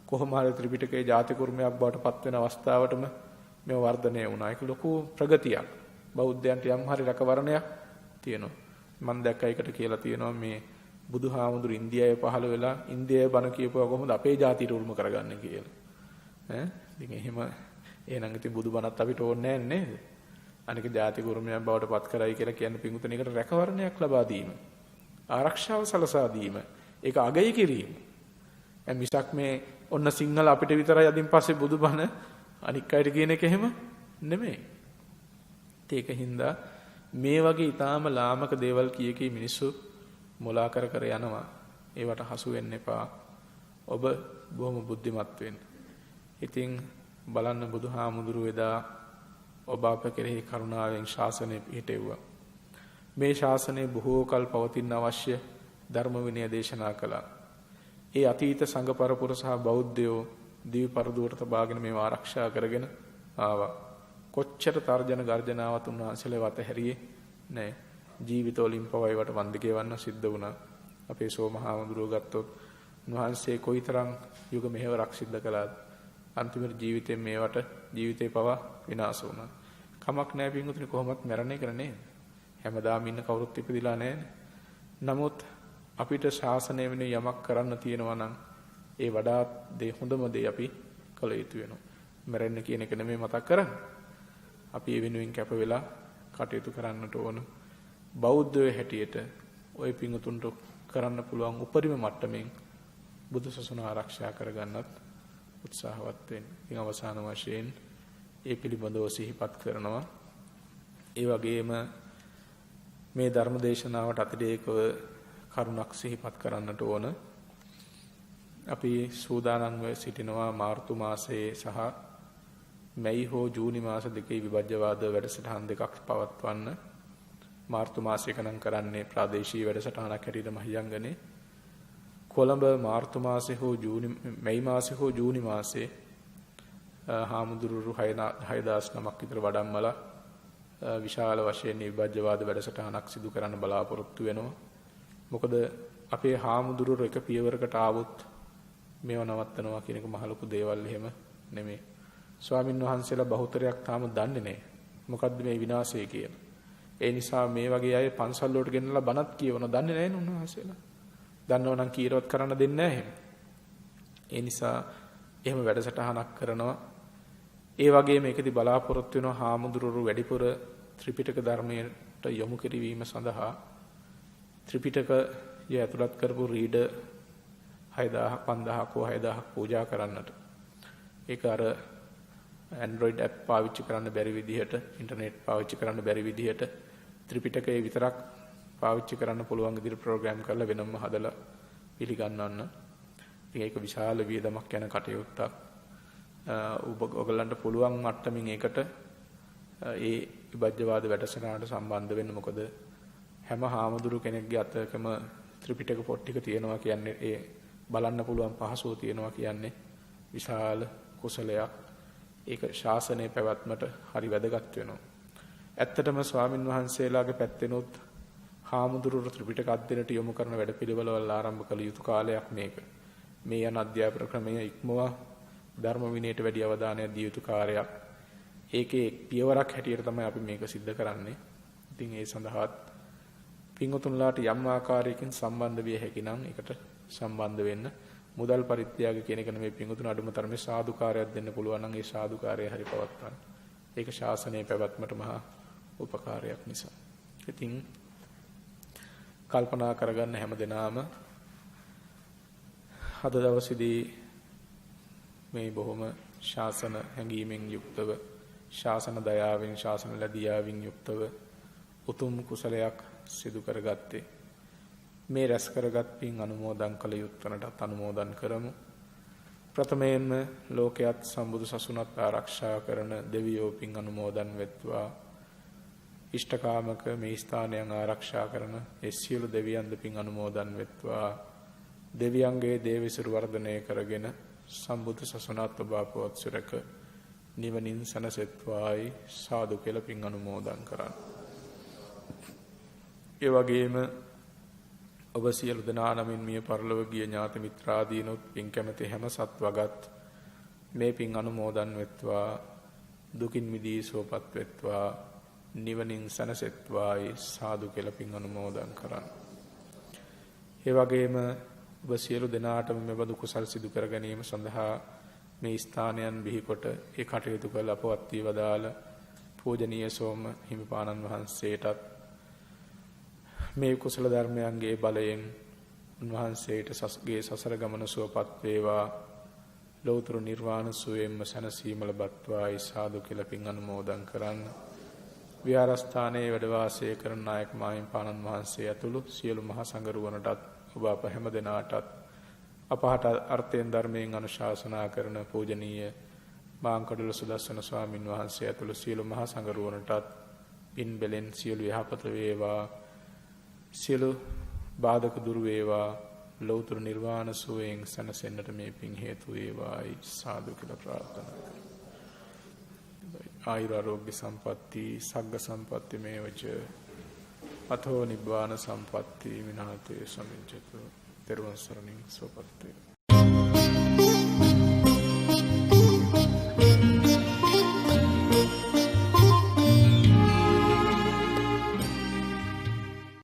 කොහොම හරි ත්‍රිපිටකයේ ජාති කුර්මයක් බවට පත් වෙන අවස්ථාවටම මේ වර්ධනය වුණා. ඒක ලොකු ප්‍රගතියක්. බෞද්ධයන්ට යම් හරි රැකවරණයක් තියෙනවා. මම දැක්ක එකට කියලා තියෙනවා මේ බුදුහාමුදුරු ඉන්දියාවේ පහළ වෙලා ඉන්දියාවේ බණ කියපුවා කොහොමද අපේ ජාතියට උරුම කරගන්නේ කියලා. ඉතින් එහෙම එහෙනම් ඉතින් බුදුබණත් අපිට ඕනේ නැහැ නේද? අනික ජාති කුර්මයක් බවට පත් කරයි කියලා කියන්නේ පිඟුතුන එකට රැකවරණයක් ලබා දීම. ආරක්ෂාව සලසා දීම. ඒක අගය කිරීම. මිසක් මේ ඔන්න සිංහල අපිට විතරයි අදින් පස්සේ බුදුබණ අනික් අයට කියන එක එහෙම නෙමෙයි. ඒකින්ද මේ වගේ ඊටාම ලාමක දේවල් කී මිනිස්සු මොලා කර කර යනවා. ඒවට හසු වෙන්න එපා. ඔබ බොහොම බුද්ධිමත් වෙන්න. ඉතින් බලන්න බුදුහාමුදුරුවෝ එදා ඔබ අප කෙරෙහි කරුණාවෙන් ශාසනය පිහිටෙව්වා. මේ ශාසනය බොහෝ කල් පවතින අවශ්‍ය ධර්ම විනය දේශනා කළා. ඒ අතීත සංඝ පරපුර සහ බෞද්ධයෝ දිවි පරදුවට තබාගෙන මේව ආරක්ෂා කරගෙන ආවා. කොච්චර තර්ජන ගර්ජනාවත් උන්වහන්සේලා වත හැරියේ නැහැ. ජීවිතවලින් පවා ඒවට වන්දි ගෙවන්න සිද්ධ වුණා. අපේ සෝමහාමුදුරුවෝ ගත්තොත් උන්වහන්සේ කොයිතරම් යුග මෙහෙවරක් සිද්ධ කළාද. අන්තිමට ජීවිතේ මේවට ජීවිතේ පවා විනාශ වුණා. කමක් නැහැ පින්වතුනි කොහොමත් මැරෙන්නේ කරන්නේ. හැමදාම ඉන්න කවුරුත් ඉපදිලා නැහැ. නමුත් අපිට ශාසනය වෙන යමක් කරන්න තියෙනවා නම් ඒ වඩාත් හොඳම දේ අපි කළ යුතු වෙනවා. මැරෙන්න කියන එක නෙමෙයි මතක් කරන්නේ. අපි ඒ වෙනුවෙන් කැප වෙලා කටයුතු කරන්නට ඕන. බෞද්ධයෝ හැටියට ওই පිංගුතුන්ට කරන්න පුළුවන් උපරිම මට්ටමින් බුදු සසුන ආරක්ෂා කරගන්නත් උත්සාහවත් වෙන්න. ඉතින් අවසාන වශයෙන් ඒ පිළිබඳව සිහිපත් කරනවා. ඒ වගේම මේ ධර්ම දේශනාවට අතිරේකව කරුණක් සිහිපත් කරන්නට ඕන. අපි සූදානම්ව සිටිනවා මාර්තු මාසයේ සහ මැයි හෝ ජූනි මාස දෙකේ විභජ්‍යවාද වැඩසටහන් දෙකක් පවත්වන්න. මාර්තු මාසයක නම් කරන්නේ ප්‍රාදේශීය වැඩසටහනක් හැටියට මහියංගනේ. කොළඹ මාර්තු මාසේ හෝ මැයි මාසේ හෝ ජූනි මාසේ හාමුදුරුවෝ 6009ක් විතර වඩම්මලා විශාල වශයෙන් විභජ්‍යවාද වැඩසටහනක් සිදු කරන්න බලාපොරොත්තු වෙනවා. මොකද අපේ හාමුදුරුවෝ එක පියවරකට ආවොත් මේව නවත්තනවා කියන එක මහ ලොකු දේවල් එහෙම නෙමෙයි. ස්වාමින් වහන්සේලා බහුතරයක් තාම දන්නේ නැහැ. මොකද්ද මේ විනාශය කියලා. ඒ නිසා මේ වගේ අය පන්සල් වලට ගෙනලා බණත් කියවන දන්නේ නැහැ නේ උන්වහන්සේලා. දන්නව නම් කීරවත් කරන්න දෙන්නේ නැහැ. ඒ නිසා එහෙම වැඩසටහනක් කරනවා. ඒ වගේම ඒකදී බලාපොරොත්තු වෙනවා හාමුදුරුවෝ වැඩිපුර ත්‍රිපිටක ධර්මයට යොමු කිරීම සඳහා ත්‍රිපිටකය ඇතුළත් කරපු රීඩර් 6000 5000 කෝ 6000ක් පූජා කරන්නට. ඒක අර Android app පාවිච්චි කරන්න බැරි විදිහට, ඉන්ටර්නෙට් පාවිච්චි කරන්න බැරි විදිහට ත්‍රිපිටකය විතරක් පාවිච්චි කරන්න පුළුවන් විදිහට ප්‍රෝග්‍රෑම් කරලා වෙනම හදලා පිළිගන්නවන්න. ඉතින් ඒක විශාල වියදමක් යන කටයුත්තක්. ඔයගලන්ට පුළුවන් මට්ටමින් ඒකට ඒ විභජ්‍යවාද වැඩසටහනට සම්බන්ධ වෙන්න. මොකද හැම හාමුදුරු කෙනෙක්ගේ අතකම ත්‍රිපිටක පොත් ටික තියෙනවා කියන්නේ ඒ බලන්න පුළුවන් පහසුව තියෙනවා කියන්නේ විශාල කුසලයක්. ඒක ශාසනයේ පැවැත්මට හරි වැදගත් වෙනවා. ඇත්තටම ස්වාමින් වහන්සේලාගේ පැත්තෙනුත් හාමුදුරුවෝ ත්‍රිපිටක අධ්‍යයනයට යොමු කරන වැඩපිළිවෙළවල් ආරම්භ කළ යුතු කාලයක් මේක. මේ යන අධ්‍යාපන ක්‍රමය ඉක්මවා ධර්ම විනයට වැඩි අවධානයක් දිය යුතු කාර්යයක්. ඒකේ පියවරක් හැටියට තමයි අපි මේක සිද්ධ කරන්නේ. ඉතින් ඒ සඳහාත් පින්වතුන්ලාට යම් ආකාරයකින් සම්බන්ධ විය හැකි නම් ඒකට සම්බන්ධ වෙන්න. මුදල් පරිත්‍යාග කියන එක නෙමෙයි පින්වතුන් අඩුම තරමේ සාදුකාරයක් දෙන්න පුළුවන් නම් ඒ සාදුකාරය හරි පවත්වන්න. ඒක ශාසනයේ පැවැත්මට මහා උපකාරයක් නිසා. ඉතින් කල්පනා කරගන්න හැමදෙනාම අද දවසේදී මේ බොහොම ශාසන හැඟීමෙන් යුක්තව, ශාසන දයාවෙන්, ශාසන ලැබියාවෙන් යුක්තව උතුම් කුසලයක් සිදු කරගත්තේ. මේ රැස් කරගත් පින් අනුමෝදන් කළ යුත්තනටත් අනුමෝදන් කරමු. ප්‍රථමයෙන්ම ලෝකයත් සම්බුදු සසුනත් ආරක්ෂා කරන දෙවියෝ පින් අනුමෝදන් වෙත්වා. ඉෂ්ඨකාමක මේ ස්ථානයන් ආරක්ෂා කරන ඒ සියලු දෙවියන්ද පින් අනුමෝදන් වෙත්වා. දෙවියන්ගේ දේවිසිරු වර්ධනය කරගෙන සම්බුදු සසුනත් ඔබ අපවත් සුරක නිවනින් සැනසෙත්වායි සාදු කියලා පින් අනුමෝදන් කරන්න. ඒ වගේම ඔබ සියලු දෙනා නමින් මිය පරලොව ගිය ඥාති මිත්‍රාදීනොත් පින් කැමැති හැම සත්වගත් මේ පින් අනුමෝදන් වෙත්වා දුකින් මිදී සුවපත් වෙත්වා නිවනින් සැනසෙත්වායි සාදු කියලා පින් අනුමෝදන් කරන්න. ඒ වගේම ඔබ සියලු දෙනාටම මෙබඳු කුසල් සිදු කර ගැනීම සඳහා මේ ස්ථානයන් බිහිකොට ඒ කටයුතු කළ අපවත් වී වදාළ පූජනීය සෝම හිමිපාණන් වහන්සේටත් මේ කුසල ධර්මයන්ගේ බලයෙන් උන්වහන්සේට සසර ගමන සුවපත් වේවා ලෞතර නිර්වාණ සුවයෙන්ම සැනසීම ලබත්වායි සාදු කියලා පින් අනුමෝදන් කරන්න. විහාරස්ථානයේ වැඩ වාසය කරන නායක මාහිමිපාණන් වහන්සේ ඇතුළු සියලු මහා සංඝරුවනටත් ඔබ අප හැම දෙනාටත් අපහට අර්ථයෙන් ධර්මයෙන් අනුශාසනා කරන පූජනීය මාංකඩුල සුදස්සන ස්වාමින් වහන්සේ ඇතුළු සියලු මහා සංඝරුවනටත් පින් බෙලෙන් සියලු යහපත වේවා සියලු බාධක දුරු වේවා ලෞතර නිර්වාණ සුවයෙන් සැනසෙන්නට මේ පින් හේතු වේවායි සාදු කියලා ප්‍රාර්ථනා කරමු. ආයුරාෝග්‍ය සම්පatti සග්ග සම්පatti මේවච අතෝ නිබ්බාන සම්පatti විනාතේ සමිජ්ජතු තෙරුවන් සරණින් සුවපත් වේ.